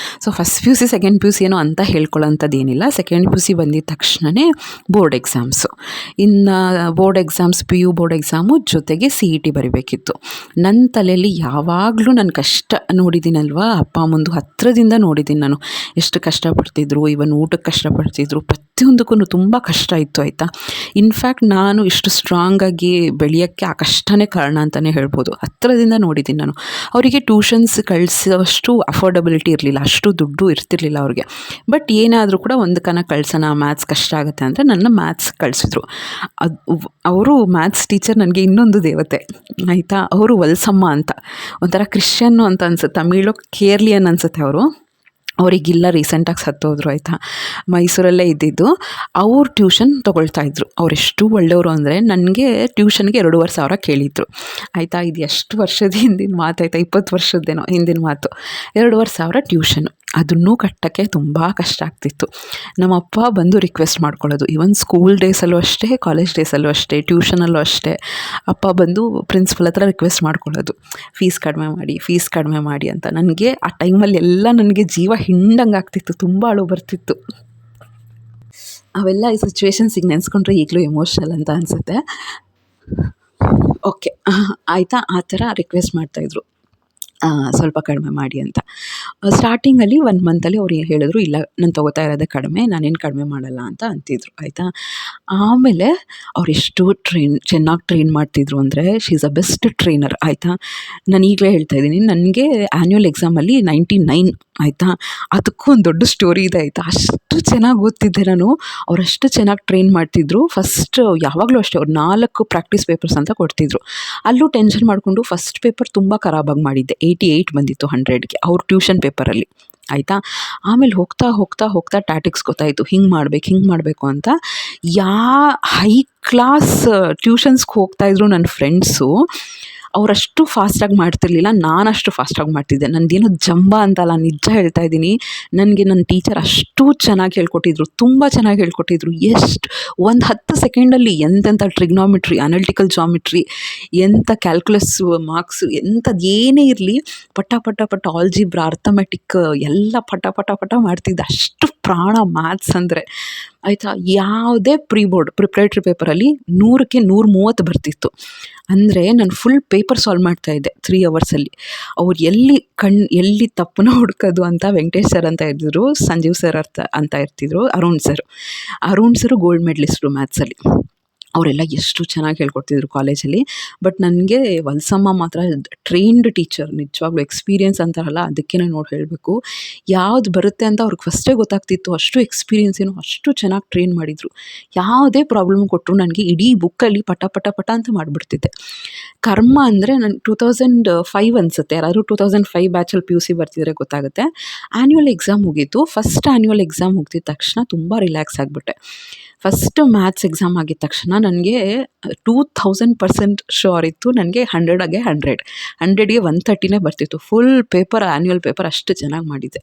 A: So first PUC second PUC ಏನೋ ಅಂತ ಹೇಳ್ಕೊಳ್ಳೋಂಥದ್ದು ಏನಿಲ್ಲ. ಸೆಕೆಂಡ್ PUC ಬಂದಿದ್ದ ತಕ್ಷಣವೇ ಬೋರ್ಡ್ ಎಕ್ಸಾಮ್ಸು. ಇನ್ನು board exams, PU board exam ಜೊತೆಗೆ CET ಬರೀಬೇಕಿತ್ತು. ನನ್ನ ತಲೆಯಲ್ಲಿ ಯಾವಾಗಲೂ ನಾನು ಕಷ್ಟ ನೋಡಿದ್ದೀನಲ್ವ, ಅಪ್ಪ ಅಮ್ಮಂದು ಹತ್ತಿರದಿಂದ ನೋಡಿದ್ದೀನಿ ನಾನು. ಎಷ್ಟು ಕಷ್ಟಪಡ್ತಿದ್ರು, ಇವನ್ ಊಟಕ್ಕೆ ಕಷ್ಟಪಡ್ತಿದ್ರು, ಪ್ರತಿಯೊಂದಕ್ಕೂ ತುಂಬ ಕಷ್ಟ ಇತ್ತು ಆಯಿತಾ. ಇನ್ಫ್ಯಾಕ್ಟ್ ನಾನು ಇಷ್ಟು ಸ್ಟ್ರಾಂಗಾಗಿ ಬೆಳೆಯೋಕ್ಕೆ ಆ ಕಷ್ಟನೇ ಕಾರಣ ಅಂತಲೇ ಹೇಳ್ಬೋದು. ಹತ್ತಿರದಿಂದ ನೋಡಿದ್ದೀನಿ ನಾನು. ಅವರಿಗೆ ಟ್ಯೂಷನ್ಸ್ ಕಳಿಸೋಷ್ಟು ಅಫೋರ್ಡಬಿಲಿಟಿ ಇರಲಿಲ್ಲ, ಅಷ್ಟು ದುಡ್ಡು ಇರ್ತಿರ್ಲಿಲ್ಲ ಅವ್ರಿಗೆ. ಬಟ್ ಏನಾದರೂ ಕೂಡ ಒಂದು ಕಳಿಸೋಣ, ಮ್ಯಾಥ್ಸ್ ಕಷ್ಟ ಆಗುತ್ತೆ ಅಂದರೆ ನನ್ನ ಮ್ಯಾಥ್ಸ್ ಕಳಿಸಿದ್ರು. ಅವರು ಮ್ಯಾಥ್ಸ್ ಟೀಚರ್ ನನಗೆ ಇನ್ನೊಂದು ದೇವತೆ ಆಯಿತಾ. ಅವರು ವಲ್ಸಮ್ಮ ಅಂತ, ಒಂಥರ ಕ್ರಿಶ್ಚಿಯನ್ನು ಅಂತ ಅನ್ಸುತ್ತೆ, ತಮಿಳು ಕೇರ್ಲಿಯನ್ ಅನಿಸುತ್ತೆ ಅವರು. ಅವರಿಗಿಲ್ಲ, ರೀಸೆಂಟಾಗಿ ಸತ್ತೋದ್ರು ಆಯಿತಾ. ಮೈಸೂರಲ್ಲೇ ಇದ್ದಿದ್ದು. ಅವ್ರು ಟ್ಯೂಷನ್ ತೊಗೊಳ್ತಾಯಿದ್ರು. ಅವರೆಷ್ಟು ಒಳ್ಳೆಯವರು ಅಂದರೆ, ನನಗೆ ಟ್ಯೂಷನ್ಗೆ 2,500 ಕೇಳಿದ್ರು ಆಯಿತಾ. ಇದು ಎಷ್ಟು ವರ್ಷದ ಹಿಂದಿನ ಮಾತು ಆಯಿತಾ, 20 ವರ್ಷದ್ದೇನೋ ಹಿಂದಿನ ಮಾತು. 2,500 ಟ್ಯೂಷನು, ಅದನ್ನೂ ಕಟ್ಟೋಕ್ಕೆ ತುಂಬ ಕಷ್ಟ ಆಗ್ತಿತ್ತು. ನಮ್ಮಪ್ಪ ಬಂದು ರಿಕ್ವೆಸ್ಟ್ ಮಾಡ್ಕೊಳ್ಳೋದು, ಈವನ್ ಸ್ಕೂಲ್ ಡೇಸಲ್ಲೂ ಅಷ್ಟೇ, ಕಾಲೇಜ್ ಡೇಸಲ್ಲೂ ಅಷ್ಟೇ, ಟ್ಯೂಷನಲ್ಲೂ ಅಷ್ಟೇ. ಅಪ್ಪ ಬಂದು ಪ್ರಿನ್ಸಿಪಲ್ ಹತ್ರ ರಿಕ್ವೆಸ್ಟ್ ಮಾಡ್ಕೊಳ್ಳೋದು, ಫೀಸ್ ಕಡಿಮೆ ಮಾಡಿ ಅಂತ. ನನಗೆ ಆ ಟೈಮಲ್ಲಿ ಎಲ್ಲ ನನಗೆ ಜೀವ ಹಿಂಡಂಗೆ ಆಗ್ತಿತ್ತು, ತುಂಬ ಅಳು ಬರ್ತಿತ್ತು. ಅವೆಲ್ಲ ಈ ಸಿಚುವೇಶನ್ಸಿಗೆ ನೆನೆಸ್ಕೊಂಡ್ರೆ ಈಗಲೂ ಎಮೋಷ್ನಲ್ ಅಂತ ಅನಿಸುತ್ತೆ. ಓಕೆ ಆಯಿತಾ. ಆ ಥರ ರಿಕ್ವೆಸ್ಟ್ ಮಾಡ್ತಾಯಿದ್ರು, ಸ್ವಲ್ಪ ಕಡಿಮೆ ಮಾಡಿ ಅಂತ. ಸ್ಟಾರ್ಟಿಂಗಲ್ಲಿ 1 ಮಂತಲ್ಲಿ ಅವ್ರು ಹೇಳಿದ್ರು, ಇಲ್ಲ ನಾನು ತೊಗೋತಾ ಇರೋದೇ ಕಡಿಮೆ, ನಾನೇನು ಕಡಿಮೆ ಮಾಡಲ್ಲ ಅಂತ ಅಂತಿದ್ರು ಆಯಿತಾ. ಆಮೇಲೆ ಅವರೆಷ್ಟು ಚೆನ್ನಾಗಿ ಟ್ರೈನ್ ಮಾಡ್ತಿದ್ರು ಅಂದರೆ, she is a best trainer ಆಯಿತಾ. ನಾನು ಈಗಲೇ ಹೇಳ್ತಾ ಇದ್ದೀನಿ, ನನಗೆ ಆ್ಯನ್ಯುವಲ್ ಎಕ್ಸಾಮಲ್ಲಿ 99 ಆಯಿತಾ. ಅದಕ್ಕೂ ಒಂದು ದೊಡ್ಡ ಸ್ಟೋರಿ ಇದೆ ಆಯಿತಾ. ಅಷ್ಟು ಚೆನ್ನಾಗಿ ಓದ್ತಿದ್ದೆ ನಾನು, ಅವರಷ್ಟು ಚೆನ್ನಾಗಿ ಟ್ರೈನ್ ಮಾಡ್ತಿದ್ರು. ಫಸ್ಟ್ ಯಾವಾಗಲೂ ಅಷ್ಟೇ, ಅವ್ರು 4 ಪ್ರಾಕ್ಟೀಸ್ ಪೇಪರ್ಸ್ ಅಂತ ಕೊಡ್ತಿದ್ರು. ಅಲ್ಲೂ ಟೆನ್ಷನ್ ಮಾಡಿಕೊಂಡು ಫಸ್ಟ್ ಪೇಪರ್ ತುಂಬ ಖರಾಬಾಗಿ ಮಾಡಿದ್ದೆ. 88 ಬಂದಿತ್ತು 100ಗೆ ಅವ್ರ ಟ್ಯೂಷನ್ ಪೇಪರಲ್ಲಿ ಆಯಿತಾ. ಆಮೇಲೆ ಹೋಗ್ತಾ ಟ್ಯಾಟಿಕ್ಸ್ ಗೊತ್ತಾಯಿತು, ಹಿಂಗೆ ಮಾಡಬೇಕು ಅಂತ. ಹೈ ಕ್ಲಾಸ್ ಟ್ಯೂಷನ್ಸ್ಗೆ ಹೋಗ್ತಾಯಿದ್ರು ನನ್ನ ಫ್ರೆಂಡ್ಸು. ಅವರಷ್ಟು ಫಾಸ್ಟಾಗಿ ಮಾಡ್ತಿರ್ಲಿಲ್ಲ, ನಾನಷ್ಟು ಫಾಸ್ಟಾಗಿ ಮಾಡ್ತಿದ್ದೆ. ನಂದೇನೋ ಜಂಬ ಅಂತಲ್ಲ, ನಿಜ ಹೇಳ್ತಾ ಇದ್ದೀನಿ. ನನಗೆ ನನ್ನ ಟೀಚರ್ ಅಷ್ಟು ಚೆನ್ನಾಗಿ ಹೇಳ್ಕೊಟ್ಟಿದ್ರು, ತುಂಬ ಚೆನ್ನಾಗಿ ಹೇಳ್ಕೊಟ್ಟಿದ್ರು. ಎಷ್ಟು ಒಂದು 10 ಸೆಕೆಂಡಲ್ಲಿ ಎಂತೆಂಥ ಟ್ರಿಗ್ನಾಮೆಟ್ರಿ, ಅನಾಲಿಟಿಕಲ್ ಜಾಮಿಟ್ರಿ, ಎಂಥ ಕ್ಯಾಲ್ಕುಲಸ್ಸು, ಮಾರ್ಕ್ಸು, ಎಂಥದ್ದು ಏನೇ ಇರಲಿ ಪಟ ಆಲ್ಜಿಬ್ರಾ, ಅರ್ಥಮೆಟಿಕ್ ಎಲ್ಲ ಪಟ ಮಾಡ್ತಿದ್ದೆ. ಅಷ್ಟು ಪ್ರಾಣ ಮ್ಯಾಥ್ಸ್ ಅಂದರೆ. ಆಯಿತಾ, ಯಾವುದೇ ಪ್ರಿಪ್ರೇಟ್ರಿ ಪೇಪರಲ್ಲಿ 100ಕ್ಕೆ 130 ಬರ್ತಿತ್ತು. ಅಂದರೆ ನಾನು ಫುಲ್ ಪೇಪರ್ ಸಾಲ್ವ್ ಮಾಡ್ತಾಯಿದ್ದೆ 3 ಅವರ್ಸಲ್ಲಿ. ಅವ್ರು ಎಲ್ಲಿ ತಪ್ಪನ್ನ ಹುಡ್ಕೋದು ಅಂತ ವೆಂಕಟೇಶ್ ಸರ್ ಅಂತ ಇದ್ದಿದ್ರು, ಸಂಜೀವ್ ಸರ್ ಅಂತ ಇರ್ತಿದ್ರು, ಅರುಣ್ ಸರು ಗೋಲ್ಡ್ ಮೆಡಲಿಸ್ಟು ಮ್ಯಾಥ್ಸಲ್ಲಿ. ಅವರೆಲ್ಲ ಎಷ್ಟು ಚೆನ್ನಾಗಿ ಹೇಳ್ಕೊಡ್ತಿದ್ರು ಕಾಲೇಜಲ್ಲಿ. ಬಟ್ ನನಗೆ ವಲ್ಸಮ್ಮ ಮಾತ್ರ ಟ್ರೈನ್ಡ್ ಟೀಚರ್, ನಿಜವಾಗ್ಲೂ ಎಕ್ಸ್ಪೀರಿಯನ್ಸ್ ಅಂತಾರಲ್ಲ ಅದಕ್ಕೇ ನೋಡಿ ಹೇಳಬೇಕು. ಯಾವ್ದು ಬರುತ್ತೆ ಅಂತ ಅವ್ರಿಗೆ ಫಸ್ಟೇ ಗೊತ್ತಾಗ್ತಿತ್ತು. ಅಷ್ಟು ಎಕ್ಸ್ಪೀರಿಯನ್ಸ್ ಏನು, ಅಷ್ಟು ಚೆನ್ನಾಗಿ ಟ್ರೈನ್ ಮಾಡಿದರು. ಯಾವುದೇ ಪ್ರಾಬ್ಲಮ್ ಕೊಟ್ಟರು ನನಗೆ ಇಡೀ ಬುಕ್ಕಲ್ಲಿ ಪಟ ಪಟ ಪಟ ಅಂತ ಮಾಡಿಬಿಡ್ತಿದ್ದೆ. ಕರ್ಮ ಅಂದರೆ ನಾನು 2005 ಅನಿಸುತ್ತೆ, ಯಾರಾದರೂ 2005 ಬ್ಯಾಚಲ್ಲಿ PUC ಬರ್ತಿದ್ರೆ ಗೊತ್ತಾಗುತ್ತೆ. ಆ್ಯನ್ಯುವಲ್ ಎಕ್ಸಾಮ್ ಮುಗೀತು. ಫಸ್ಟ್ ಆ್ಯನ್ಯುವಲ್ ಎಕ್ಸಾಮ್ ಮುಗಿದ ತಕ್ಷಣ ತುಂಬ ರಿಲ್ಯಾಕ್ಸ್ ಆಗಿಬಿಟ್ಟೆ. ಫಸ್ಟ್ ಮ್ಯಾಥ್ಸ್ ಎಕ್ಸಾಮ್ ಆಗಿದ ತಕ್ಷಣ ನನಗೆ 2000% ಶೋರ್ ಇತ್ತು ನನಗೆ 100ಗೆ 100ಗೆ 130ನೇ ಬರ್ತಿತ್ತು. ಫುಲ್ ಪೇಪರ್, ಆ್ಯನ್ಯುವಲ್ ಪೇಪರ್ ಅಷ್ಟು ಚೆನ್ನಾಗಿ ಮಾಡಿದ್ದೆ.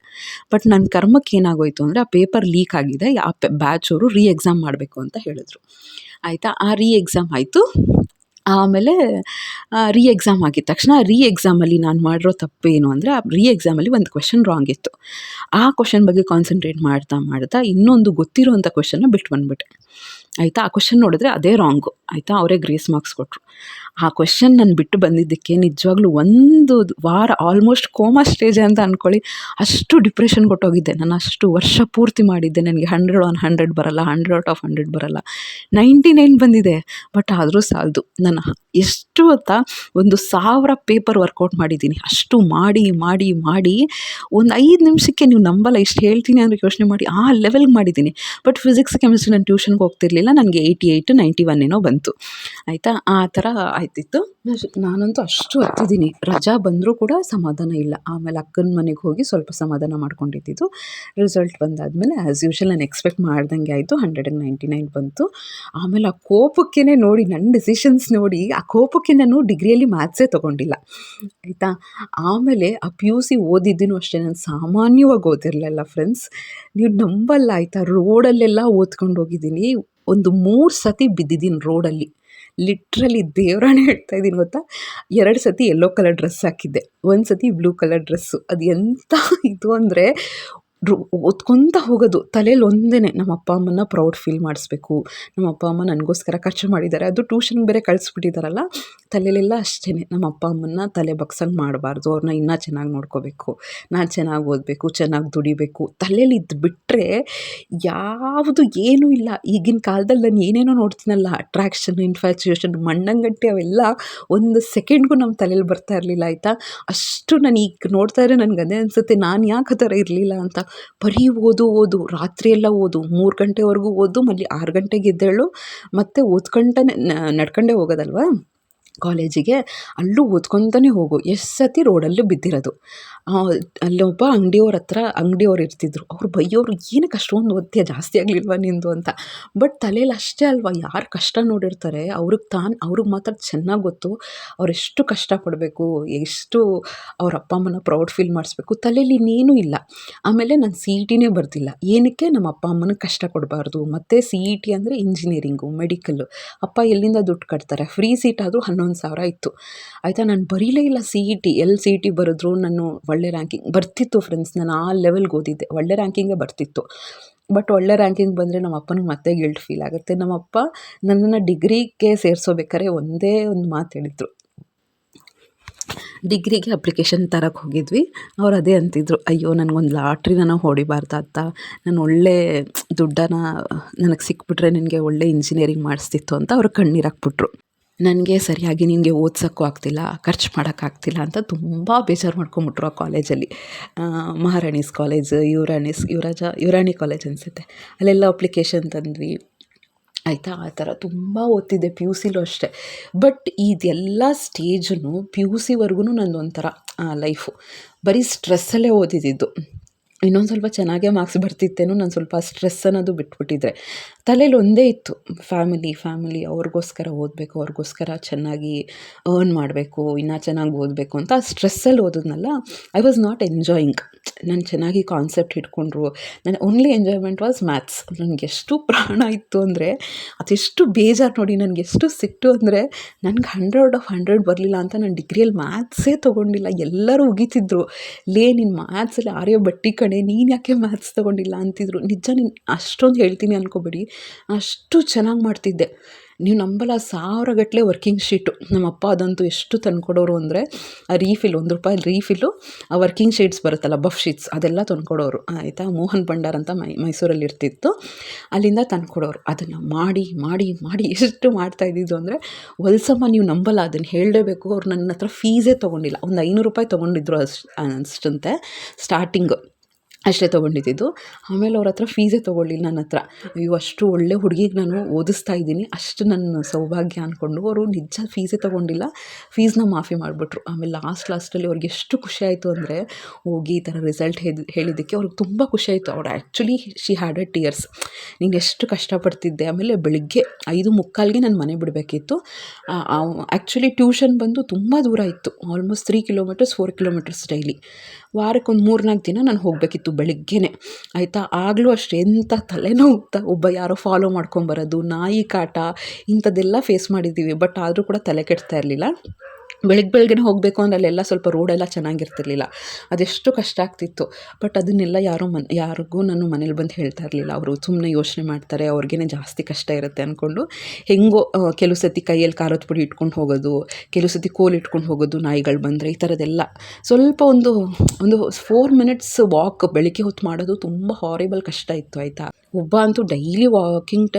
A: ಬಟ್ ನನ್ನ ಕರ್ಮಕ್ಕೆ ಏನಾಗೋಯಿತು ಅಂದರೆ, ಆ ಪೇಪರ್ ಲೀಕ್ ಆಗಿದೆ, ಆ ಬ್ಯಾಚವರು ಎಕ್ಸಾಮ್ ಮಾಡಬೇಕು ಅಂತ ಹೇಳಿದ್ರು. ಆಯಿತಾ, ಆ ಎಕ್ಸಾಮ್ ಆಯಿತು. ಆಮೇಲೆ ಎಕ್ಸಾಮ್ ಆಗಿದ ತಕ್ಷಣ ಎಕ್ಸಾಮಲ್ಲಿ ನಾನು ಮಾಡಿರೋ ತಪ್ಪು ಏನು ಅಂದರೆ, ಆ ಎಕ್ಸಾಮಲ್ಲಿ ಒಂದು ಕ್ವೆಶ್ಚನ್ ರಾಂಗ್ ಇತ್ತು. ಆ ಕ್ವೆಶ್ಚನ್ ಬಗ್ಗೆ ಕಾನ್ಸಂಟ್ರೇಟ್ ಮಾಡ್ತಾ ಇನ್ನೊಂದು ಗೊತ್ತಿರೋಂಥ ಕ್ವೆಶ್ಚನ್ನ ಬಿಟ್ಟು ಬಂದುಬಿಟ್ಟೆ. ಆಯಿತಾ, ಆ ಕ್ವೆಶ್ಚನ್ ನೋಡಿದ್ರೆ ಅದೇ ರಾಂಗು. ಆಯಿತಾ, ಅವರೇ ಗ್ರೇಸ್ ಮಾರ್ಕ್ಸ್ ಕೊಟ್ಟರು. ಆ ಕ್ವೆಶ್ಚನ್ ನಾನು ಬಿಟ್ಟು ಬಂದಿದ್ದಕ್ಕೆ ನಿಜವಾಗ್ಲೂ 1 ವಾರ ಆಲ್ಮೋಸ್ಟ್ ಕೋಮಾ ಸ್ಟೇಜ್ ಅಂತ ಅಂದ್ಕೊಳ್ಳಿ, ಅಷ್ಟು ಡಿಪ್ರೆಷನ್ ಕೊಟ್ಟೋಗಿದ್ದೆ. ನಾನು ಅಷ್ಟು ವರ್ಷ ಪೂರ್ತಿ ಮಾಡಿದ್ದೆ. ನನಗೆ 100 on 100 ಬರಲ್ಲ, 100 out of 100 ಬರಲ್ಲ, 99 ಬಂದಿದೆ. ಬಟ್ ಆದರೂ ಸಾಲದು. ನಾನು ಎಷ್ಟು ಗೊತ್ತಾ, 1000 ಪೇಪರ್ ವರ್ಕೌಟ್ ಮಾಡಿದ್ದೀನಿ. ಅಷ್ಟು ಮಾಡಿ ಒಂದು 5 ನಿಮಿಷಕ್ಕೆ ನೀವು ನಂಬಲ್ಲ, ಇಷ್ಟು ಹೇಳ್ತೀನಿ ಅಂದರೆ ಯೋಚನೆ ಮಾಡಿ, ಆ ಲೆವೆಲ್ಗೆ ಮಾಡಿದ್ದೀನಿ. ಬಟ್ ಫಿಸಿಕ್ಸ್ ಕೆಮಿಸ್ಟ್ರಿ ನಾನು ಟ್ಯೂಷನ್ಗೆ ಹೋಗ್ತಿರ್ಲಿಲ್ಲ. ನನಗೆ 88 91 ಏನೋ ಬಂತು. ಆಯಿತಾ, ಆ ಥರ ಆಯ್ತಿತ್ತು. ನಾನಂತೂ ಅಷ್ಟು ಹತ್ತಿದ್ದೀನಿ. ರಜಾ ಬಂದರೂ ಕೂಡ ಸಮಾಧಾನ ಇಲ್ಲ. ಆಮೇಲೆ ಅಕ್ಕನ ಮನೆಗೆ ಹೋಗಿ ಸ್ವಲ್ಪ ಸಮಾಧಾನ ಮಾಡ್ಕೊಂಡಿದ್ದು. ರಿಸಲ್ಟ್ ಬಂದಾದಮೇಲೆ ಆ್ಯಸ್ ಯೂಶುವಲ್ ನಾನು ಎಕ್ಸ್ಪೆಕ್ಟ್ ಮಾಡ್ದಂಗೆ ಆಯಿತು, 100ಗೆ 99 ಬಂತು. ಆಮೇಲೆ ಆ ಕೋಪಕ್ಕೆ ನೋಡಿ, ನನ್ನ ಡಿಸಿಷನ್ಸ್ ನೋಡಿ, ಆ ಕೋಪಕ್ಕೆ ನಾನು ಡಿಗ್ರಿಯಲ್ಲಿ ಮ್ಯಾಥ್ಸೇ ತೊಗೊಂಡಿಲ್ಲ. ಆಯಿತಾ, ಆಮೇಲೆ ಆ PUC ಓದಿದ್ದೂ ಅಷ್ಟೇ, ನಾನು ಸಾಮಾನ್ಯವಾಗಿ ಓದಿರಲಿಲ್ಲ ಫ್ರೆಂಡ್ಸ್. ನೀವು ನಂಬಲ್ಲ. ಆಯಿತಾ, ರೋಡಲ್ಲೆಲ್ಲ ಓದ್ಕೊಂಡು ಹೋಗಿದ್ದೀನಿ. ಒಂದು 3 ಸತಿ ಬಿದ್ದಿದ್ದೀನಿ ರೋಡಲ್ಲಿ. ಲಿಟ್ರಲಿ ದೇವರಾಣೆ ಹೇಳ್ತಾ ಇದ್ದೀನಿ ಗೊತ್ತಾ. 2 ಸತಿ ಯೆಲ್ಲೋ ಕಲರ್ ಡ್ರೆಸ್ ಹಾಕಿದ್ದೆ, 1 ಸತಿ ಬ್ಲೂ ಕಲರ್ ಡ್ರೆಸ್ಸು. ಅದು ಎಂಥ ಇದು ಅಂದರೆ, ಓದ್ಕೊತ ಹೋಗೋದು ತಲೇಲಿ ಒಂದೇ, ನಮ್ಮ ಅಪ್ಪ ಅಮ್ಮನ ಪ್ರೌಡ್ ಫೀಲ್ ಮಾಡಿಸ್ಬೇಕು, ನಮ್ಮ ಅಪ್ಪ ಅಮ್ಮ ನನಗೋಸ್ಕರ ಖರ್ಚು ಮಾಡಿದ್ದಾರೆ, ಅದು ಟ್ಯೂಷನ್ಗೆ ಬೇರೆ ಕಳಿಸ್ಬಿಟ್ಟಿದ್ದಾರಲ್ಲ, ತಲೆಯಲ್ಲೆಲ್ಲ ಅಷ್ಟೇ. ನಮ್ಮ ಅಪ್ಪ ಅಮ್ಮನ್ನ ತಲೆ ಬಗ್ಸಂಗೆ ಮಾಡಬಾರ್ದು, ಅವ್ರನ್ನ ಇನ್ನೂ ಚೆನ್ನಾಗಿ ನೋಡ್ಕೋಬೇಕು, ನಾನು ಚೆನ್ನಾಗಿ ಓದಬೇಕು, ಚೆನ್ನಾಗಿ ದುಡಿಬೇಕು, ತಲೆಯಲ್ಲಿ ಇದು ಬಿಟ್ಟರೆ ಯಾವುದು ಏನೂ ಇಲ್ಲ. ಈಗಿನ ಕಾಲದಲ್ಲಿ ನಾನು ಏನೇನೋ ನೋಡ್ತೀನಲ್ಲ, ಅಟ್ರಾಕ್ಷನ್, ಇನ್ಫ್ಯಾಚುಯೇಷನ್, ಮಣ್ಣಂಗಟ್ಟಿ, ಅವೆಲ್ಲ ಒಂದು ಸೆಕೆಂಡ್ಗೂ ನಮ್ಮ ತಲೆಯಲ್ಲಿ ಬರ್ತಾ ಇರಲಿಲ್ಲ. ಆಯಿತಾ, ಅಷ್ಟು ನಾನು ಈಗ ನೋಡ್ತಾ ಇದ್ರೆ ನನಗೆ ಅದೇ ಅನಿಸುತ್ತೆ, ನಾನು ಯಾಕೆ ಆ ಥರ ಇರಲಿಲ್ಲ ಅಂತ. ಬರೀ ಓದು, ರಾತ್ರಿ ಎಲ್ಲ ಓದು, 3 ಗಂಟೆವರೆಗೂ ಓದು, ಮళ్ళీ 6 ಗಂಟೆಗೆ ಎದ್ದೇಳು, ಮತ್ತು ಓದ್ಕೊಂತಾನೆ ನಡ್ಕೊಂಡೇ ಹೋಗೋದಲ್ವ ಕಾಲೇಜಿಗೆ, ಅಲ್ಲೂ ಓದ್ಕೊತಾನೆ ಹೋಗು. ಎಷ್ಟು ಸತಿ ರೋಡಲ್ಲೂ ಬಿದ್ದಿರೋದು. ಅಲ್ಲೊಬ್ಬ ಅಂಗಡಿಯವ್ರು ಇರ್ತಿದ್ರು. ಅವ್ರು ಬೈಯೋರು, ಏನಕ್ಕೆ ಅಷ್ಟೊಂದು ಓದ್ತೀಯ, ಜಾಸ್ತಿ ಆಗಲಿಲ್ವ ನಿಂದು ಅಂತ. ಬಟ್ ತಲೇಲಿ ಅಷ್ಟೇ ಅಲ್ವ, ಯಾರು ಕಷ್ಟ ನೋಡಿರ್ತಾರೆ ಅವ್ರಿಗೆ ಮಾತ್ರ ಚೆನ್ನಾಗಿ ಗೊತ್ತು ಅವರೆಷ್ಟು ಕಷ್ಟಪಡಬೇಕು, ಎಷ್ಟು ಅವ್ರ ಅಪ್ಪ ಅಮ್ಮನ ಪ್ರೌಡ್ ಫೀಲ್ ಮಾಡಿಸ್ಬೇಕು. ತಲೇಲಿ ಇನ್ನೇನೂ ಇಲ್ಲ. ಆಮೇಲೆ ನಾನು CETನೇ ಬರ್ತಿಲ್ಲ. ಏನಕ್ಕೆ, ನಮ್ಮ ಅಪ್ಪ ಅಮ್ಮನಿಗೆ ಕಷ್ಟ ಕೊಡಬಾರ್ದು. ಮತ್ತು CET ಅಂದರೆ ಇಂಜಿನಿಯರಿಂಗು, ಮೆಡಿಕಲ್ಲು, ಅಪ್ಪ ಎಲ್ಲಿಂದ ದುಡ್ಡು ಕಟ್ತಾರೆ. ಫ್ರೀ ಸೀಟ್ ಆದರೂ 11,000 ಇತ್ತು. ಆಯಿತಾ, ನಾನು ಬರೀಲೇ ಇಲ್ಲ CET. CET ಬರೆದ್ರು ನಾನು ಒಳ್ಳೆ ರ್ಯಾಂಕಿಂಗ್ ಬರ್ತಿತ್ತು ಫ್ರೆಂಡ್ಸ್. ನಾನು ಆ ಲೆವೆಲ್ಗೆ ಓದಿದ್ದೆ, ಒಳ್ಳೆ ರ್ಯಾಂಕಿಂಗೇ ಬರ್ತಿತ್ತು. ಬಟ್ ಒಳ್ಳೆ ರ್ಯಾಂಕಿಂಗ್ ಬಂದರೆ ನಮ್ಮ ಅಪ್ಪನಿಗೆ ಮತ್ತೆ ಗಿಲ್ಟ್ ಫೀಲ್ ಆಗುತ್ತೆ. ನಮ್ಮ ಅಪ್ಪ ನನ್ನನ್ನು ಡಿಗ್ರಿಗೆ ಸೇರಿಸೋಬೇಕಾದ್ರೆ ಒಂದೇ ಒಂದು ಮಾತು ಹೇಳಿದ್ರು. ಡಿಗ್ರಿಗೆ ಅಪ್ಲಿಕೇಶನ್ ತರಕ್ಕೆ ಹೋಗಿದ್ವಿ. ಅವ್ರು ಅದೇ ಅಂತಿದ್ರು, ಅಯ್ಯೋ ನನಗೊಂದು ಲಾಟ್ರಿನ ಹೊಡಿಬಾರ್ದಾತ್ತ, ನಾನು ಒಳ್ಳೆ ದುಡ್ಡನ್ನು ನನಗೆ ಸಿಕ್ಬಿಟ್ರೆ ನಿನಗೆ ಒಳ್ಳೆ ಇಂಜಿನಿಯರಿಂಗ್ ಮಾಡಿಸ್ತಿತ್ತು ಅಂತ ಅವ್ರು ಕಣ್ಣೀರು ಹಾಕ್ಬಿಟ್ರು. ನನಗೆ ಸರಿಯಾಗಿ ನಿನಗೆ ಓದ್ಸೋಕ್ಕೂ ಆಗ್ತಿಲ್ಲ, ಖರ್ಚು ಮಾಡೋಕ್ಕಾಗ್ತಿಲ್ಲ ಅಂತ ತುಂಬ ಬೇಜಾರು ಮಾಡ್ಕೊಂಬಿಟ್ರು ಆ ಕಾಲೇಜಲ್ಲಿ. ಮಹಾರಾಣೀಸ್ ಕಾಲೇಜ್, ಯುರಾಣಿ ಕಾಲೇಜ್ ಅನಿಸುತ್ತೆ, ಅಲ್ಲೆಲ್ಲ ಅಪ್ಲಿಕೇಶನ್ ತಂದ್ವಿ. ಆಯಿತಾ, ಆ ಥರ ತುಂಬ ಓದ್ತಿದ್ದೆ. PUCಲೂ ಅಷ್ಟೇ. ಬಟ್ ಇದೆಲ್ಲ ಸ್ಟೇಜನ್ನು PUCವರೆಗೂ ನಂದೊಂಥರ ಲೈಫು ಬರೀ ಸ್ಟ್ರೆಸ್ಸಲ್ಲೇ ಓದಿದ್ದು. ಇನ್ನೊಂದು ಸ್ವಲ್ಪ ಚೆನ್ನಾಗೇ ಮಾರ್ಕ್ಸ್ ಬರ್ತಿತ್ತೇನೋ, ನಾನು ಸ್ವಲ್ಪ ಸ್ಟ್ರೆಸ್ ಅನ್ನೋದು ಬಿಟ್ಬಿಟ್ಟಿದ್ರೆ. ತಲೇಲಿ ಒಂದೇ ಇತ್ತು, ಫ್ಯಾಮಿಲಿ ಅವ್ರಿಗೋಸ್ಕರ ಓದಬೇಕು, ಅವ್ರಿಗೋಸ್ಕರ ಚೆನ್ನಾಗಿ ಅರ್ನ್ ಮಾಡಬೇಕು, ಇನ್ನೂ ಚೆನ್ನಾಗಿ ಓದಬೇಕು ಅಂತ ಸ್ಟ್ರೆಸ್ಸಲ್ಲಿ ಓದೋದ್ನಲ್ಲ. I was not enjoying. ನಾನು ಚೆನ್ನಾಗಿ ಕಾನ್ಸೆಪ್ಟ್ ಹಿಡ್ಕೊಂಡ್ರು. ನನ್ನ ಓನ್ಲಿ ಎಂಜಾಯ್ಮೆಂಟ್ ವಾಸ್ ಮ್ಯಾಥ್ಸ್. ನನಗೆ ಎಷ್ಟು ಪ್ರಾಣ ಇತ್ತು ಅಂದರೆ, ಅದೆಷ್ಟು ಬೇಜಾರು ನೋಡಿ, ನನಗೆ ಎಷ್ಟು ಸಿಟ್ಟು ಅಂದರೆ, ನನಗೆ 100 out of 100 ಬರಲಿಲ್ಲ ಅಂತ ನಾನು ಡಿಗ್ರಿಯಲ್ಲಿ ಮ್ಯಾಥ್ಸೇ ತೊಗೊಂಡಿಲ್ಲ. ಎಲ್ಲರೂ ಉಗಿತಿದ್ರು, ಲೇ ನಿನ್ನ ಮ್ಯಾಥ್ಸಲ್ಲಿ ಆರ್ಯಭಟ್ಟಿ ಕಣೆ, ನೀನು ಯಾಕೆ ಮ್ಯಾಥ್ಸ್ ತೊಗೊಂಡಿಲ್ಲ ಅಂತಿದ್ರು. ನಿಜ ನೀನು ಅಷ್ಟೊಂದು ಹೇಳ್ತೀನಿ ಅಂದ್ಕೋಬೇಡಿ, ಅಷ್ಟು ಚೆನ್ನಾಗಿ ಮಾಡ್ತಿದ್ದೆ. ನೀವು ನಂಬಲ್ಲ, 1000 ಗಟ್ಟಲೆ ವರ್ಕಿಂಗ್ ಶೀಟು. ನಮ್ಮಪ್ಪ ಅದಂತೂ ಎಷ್ಟು ತಂದ್ಕೊಡೋರು ಅಂದರೆ, ಆ ರೀಫಿಲ್ ₹1 ರೀಫಿಲ್ಲು, ಆ ವರ್ಕಿಂಗ್ ಶೀಟ್ಸ್ ಬರುತ್ತಲ್ಲ, ಬಫ್ ಶೀಟ್ಸ್, ಅದೆಲ್ಲ ತಂದ್ಕೊಡೋರು ಆಯಿತಾ. ಮೋಹನ್ ಭಂಡಾರ್ ಅಂತ ಮೈಸೂರಲ್ಲಿ ಇರ್ತಿತ್ತು, ಅಲ್ಲಿಂದ ತಂದ್ಕೊಡೋರು. ಅದನ್ನು ಮಾಡಿ ಮಾಡಿ ಮಾಡಿ ಎಷ್ಟು ಮಾಡ್ತಾಯಿದ್ದಿದ್ದು ಅಂದರೆ, ಹೊಲ್ಸಮ್ಮ ನೀವು ನಂಬಲ್ಲ, ಅದನ್ನು ಹೇಳಲೇಬೇಕು. ಅವ್ರು ನನ್ನ ಹತ್ರ ಫೀಸೇ ತೊಗೊಂಡಿಲ್ಲ, ಒಂದು ₹500 ತೊಗೊಂಡಿದ್ರು ಅಷ್ಟಂತೆ ಸ್ಟಾರ್ಟಿಂಗು, ಅಷ್ಟೇ ತೊಗೊಂಡಿದ್ದು. ಆಮೇಲೆ ಅವ್ರ ಹತ್ರ ಫೀಸೇ ತೊಗೊಳ್ಳಿಲ್ಲ ನನ್ನ ಹತ್ರ. ಅಯ್ಯೋ, ಅಷ್ಟು ಒಳ್ಳೆ ಹುಡುಗಿಗೆ ನಾನು ಓದಿಸ್ತಾ ಇದ್ದೀನಿ, ಅಷ್ಟು ನನ್ನ ಸೌಭಾಗ್ಯ ಅಂದ್ಕೊಂಡು ಅವರು ನಿಜ ಫೀಸೇ ತೊಗೊಂಡಿಲ್ಲ, ಫೀಸ್ನ ಮಾಫಿ ಮಾಡಿಬಿಟ್ರು. ಆಮೇಲೆ ಲಾಸ್ಟಲ್ಲಿ ಅವ್ರಿಗೆ ಎಷ್ಟು ಖುಷಿ ಆಯಿತು ಅಂದರೆ, ಹೋಗಿ ಈ ಥರ ರಿಸಲ್ಟ್ ಹೇಳಿದ್ದಕ್ಕೆ ಅವ್ರಿಗೆ ತುಂಬ ಖುಷಿ ಆಯಿತು. ಅವ್ರು actually she had A tears. ನೀನು ಎಷ್ಟು ಕಷ್ಟಪಡ್ತಿದ್ದೆ. ಆಮೇಲೆ ಬೆಳಿಗ್ಗೆ 5:45ಗೆ ನಾನು ಮನೆ ಬಿಡಬೇಕಿತ್ತು. ಆ್ಯಕ್ಚುಲಿ ಟ್ಯೂಷನ್ ಬಂದು ತುಂಬ ದೂರ ಇತ್ತು, ಆಲ್ಮೋಸ್ಟ್ 3 ಕಿಲೋಮೀಟರ್ಸ್ 4 ಕಿಲೋಮೀಟರ್ಸ್ ಡೈಲಿ. ವಾರಕ್ಕೊಂದು 3-4 ದಿನ ನಾನು ಹೋಗಬೇಕಿತ್ತು ಬೆಳಿಗ್ಗೆನೆ ಆಯಿತಾ. ಆಗಲೂ ಅಷ್ಟೇ, ಎಂಥ ತಲೆನೋವು, ಒಬ್ಬ ಯಾರೋ ಫಾಲೋ ಮಾಡ್ಕೊಂಬರೋದು, ನಾಯಿ ಕಾಟ, ಇಂಥದ್ದೆಲ್ಲ ಫೇಸ್ ಮಾಡಿದ್ದೀವಿ. ಬಟ್ ಆದರೂ ಕೂಡ ತಲೆ ಕೆಡ್ತಾ ಇರಲಿಲ್ಲ. ಬೆಳಗ್ಗೆನೇ ಹೋಗಬೇಕು ಅಂದರೆ ಅಲ್ಲೆಲ್ಲ ಸ್ವಲ್ಪ ರೋಡೆಲ್ಲ ಚೆನ್ನಾಗಿರ್ತಿರ್ಲಿಲ್ಲ, ಅದೆಷ್ಟು ಕಷ್ಟ ಆಗ್ತಿತ್ತು. ಬಟ್ ಅದನ್ನೆಲ್ಲ ಯಾರಿಗೂ ನಾನು ಮನೇಲಿ ಬಂದು ಹೇಳ್ತಾ ಇರಲಿಲ್ಲ. ಅವರು ಸುಮ್ಮನೆ ಯೋಚನೆ ಮಾಡ್ತಾರೆ, ಅವ್ರಿಗೇ ಜಾಸ್ತಿ ಕಷ್ಟ ಇರುತ್ತೆ ಅಂದ್ಕೊಂಡು ಹೆಂಗೋ ಕೆಲವು ಸತಿ ಕೈಯಲ್ಲಿ ಖಾರದ ಪುಡಿ ಇಟ್ಕೊಂಡು ಹೋಗೋದು, ಕೆಲವು ಸತಿ ಕೋಲ್ ಇಟ್ಕೊಂಡು ಹೋಗೋದು, ನಾಯಿಗಳು ಬಂದರೆ, ಈ ಥರದ್ದೆಲ್ಲ ಸ್ವಲ್ಪ ಒಂದು 4 ಮಿನಿಟ್ಸ್ ವಾಕ್ ಬೆಳಿಗ್ಗೆ ಹೊತ್ತು ಮಾಡೋದು ತುಂಬ ಹಾರಿಬಲ್ ಕಷ್ಟ ಇತ್ತು ಆಯಿತಾ. ಒಬ್ಬ ಅಂತೂ ಡೈಲಿ ವಾಕಿಂಗ್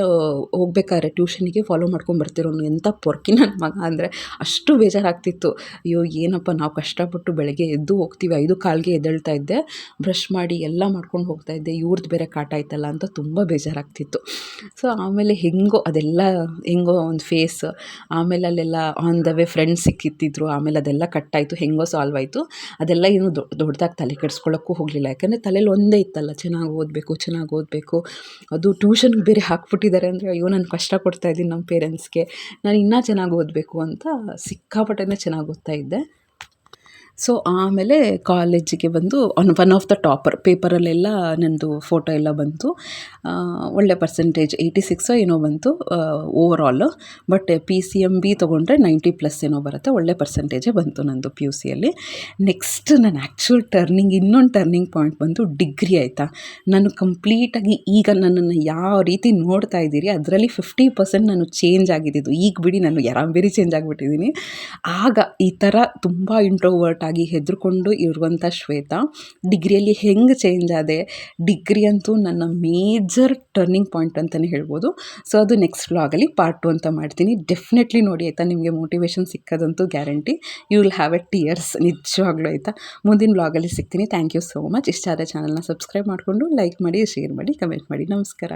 A: ಹೋಗ್ಬೇಕಾದ್ರೆ ಟ್ಯೂಷನಿಗೆ ಫಾಲೋ ಮಾಡ್ಕೊಂಬರ್ತಿರೋನು, ಎಂಥ ಪೊರ್ಕಿ ನನ್ನ ಮಗ ಅಂದರೆ ಅಷ್ಟು ಬೇಜಾರಾಗ್ತಿತ್ತು. ಅಯ್ಯೋ ಏನಪ್ಪ, ನಾವು ಕಷ್ಟಪಟ್ಟು ಬೆಳಗ್ಗೆ ಎದ್ದು ಹೋಗ್ತೀವಿ, 5:15ಗೆ ಎದ್ದೇಳ್ತಾ ಇದ್ದೆ, ಬ್ರಷ್ ಮಾಡಿ ಎಲ್ಲ ಮಾಡ್ಕೊಂಡು ಹೋಗ್ತಾ ಇದ್ದೆ, ಇವ್ರದ್ದು ಬೇರೆ ಕಾಟ ಆಯ್ತಲ್ಲ ಅಂತ ತುಂಬ ಬೇಜಾರಾಗ್ತಿತ್ತು. ಸೊ ಆಮೇಲೆ ಹೆಂಗೋ ಒಂದು ಫೇಸ್, ಆಮೇಲೆ ಅಲ್ಲೆಲ್ಲ ಆನ್ ದ ವೇ ಫ್ರೆಂಡ್ಸ್ ಸಿಕ್ಕಿತ್ತಿದ್ರು, ಆಮೇಲೆ ಅದೆಲ್ಲ ಕಟ್ಟಾಯಿತು, ಹೆಂಗೋ ಸಾಲ್ವ್ ಆಯಿತು. ಅದೆಲ್ಲ ಏನು ದೊಡ್ಡದಾಗಿ ತಲೆ ಕೆಡಿಸ್ಕೊಳ್ಳೋಕ್ಕೂ ಹೋಗಲಿಲ್ಲ, ಯಾಕಂದರೆ ತಲೆಯಲ್ಲಿ ಒಂದೇ ಇತ್ತಲ್ಲ, ಚೆನ್ನಾಗಿ ಓದಬೇಕು. ಅದು ಟ್ಯೂಷನ್ಗೆ ಬೇರೆ ಹಾಕ್ಬಿಟ್ಟಿದ್ದಾರೆ ಅಂದರೆ, ಅಯ್ಯೋ ನಾನು ಕಷ್ಟ ಕೊಡ್ತಾ ಇದ್ದೀನಿ ನಮ್ಮ ಪೇರೆಂಟ್ಸ್ಗೆ, ನಾನು ಇನ್ನೂ ಚೆನ್ನಾಗಿ ಓದಬೇಕು ಅಂತ ಸಿಕ್ಕಾಪಟ್ಟೆನೇ ಚೆನ್ನಾಗಿ ಓದ್ತಾ ಇದ್ದೆ. ಸೊ ಆಮೇಲೆ ಕಾಲೇಜಿಗೆ ಬಂದು ಒನ್ ಆಫ್ ದ ಟಾಪರ್, ಪೇಪರಲ್ಲೆಲ್ಲ ನನ್ನದು ಫೋಟೋ ಎಲ್ಲ ಬಂತು. ಒಳ್ಳೆ ಪರ್ಸೆಂಟೇಜ್ 86 ಏನೋ ಬಂತು ಓವರಾಲು. ಬಟ್ PCMB ತೊಗೊಂಡ್ರೆ 90+ ಏನೋ ಬರುತ್ತೆ, ಒಳ್ಳೆ ಪರ್ಸೆಂಟೇಜೇ ಬಂತು ನಂದು PUCಯಲ್ಲಿ. ನೆಕ್ಸ್ಟ್ ನನ್ನ ಆ್ಯಕ್ಚುಲ್ ಇನ್ನೊಂದು ಟರ್ನಿಂಗ್ ಪಾಯಿಂಟ್ ಬಂದು ಡಿಗ್ರಿ ಆಯಿತಾ. ನಾನು ಕಂಪ್ಲೀಟಾಗಿ ಈಗ ನನ್ನನ್ನು ಯಾವ ರೀತಿ ನೋಡ್ತಾ ಇದ್ದೀರಿ ಅದರಲ್ಲಿ 50% ನಾನು ಚೇಂಜ್ ಆಗಿದ್ದು. ಈಗ ಬಿಡಿ, ನಾನು ಯಾರಾಂಬೇರಿ ಚೇಂಜ್ ಆಗಿಬಿಟ್ಟಿದ್ದೀನಿ. ಆಗ ಈ ಥರ ತುಂಬ ಇಂಟ್ರೋವರ್ಟ್ ಆಗಿ ಹೆದರ್ಕೊಂಡು ಇರುವಂಥ ಶ್ವೇತಾ ಡಿಗ್ರಿಯಲ್ಲಿ ಹೆಂಗೆ ಚೇಂಜ್ ಆದೆ. ಡಿಗ್ರಿ ಅಂತೂ ನನ್ನ ಮೇಜರ್ ಟರ್ನಿಂಗ್ ಪಾಯಿಂಟ್ ಅಂತಲೇ ಹೇಳ್ಬೋದು. ಸೊ ಅದು ನೆಕ್ಸ್ಟ್ ವ್ಲಾಗಲ್ಲಿ ಪಾರ್ಟ್ 2 ಅಂತ ಮಾಡ್ತೀನಿ. ಡೆಫಿನೆಟ್ಲಿ ನೋಡಿ ಆಯಿತಾ, ನಿಮಗೆ ಮೋಟಿವೇಶನ್ ಸಿಕ್ಕೋದಂತೂ guarantee. You will have a tears, ನಿಜವಾಗ್ಲೂ ಆಯಿತಾ. ಮುಂದಿನ ವ್ಲಾಗಲ್ಲಿ ಸಿಗ್ತೀನಿ. Thank you so much. ಇಷ್ಟ ಆದರೆ ಚಾನಲ್ನ ಸಬ್ಸ್ಕ್ರೈಬ್ ಮಾಡಿಕೊಂಡು ಲೈಕ್ ಮಾಡಿ, ಶೇರ್ ಮಾಡಿ, ಕಮೆಂಟ್ ಮಾಡಿ. ನಮಸ್ಕಾರ.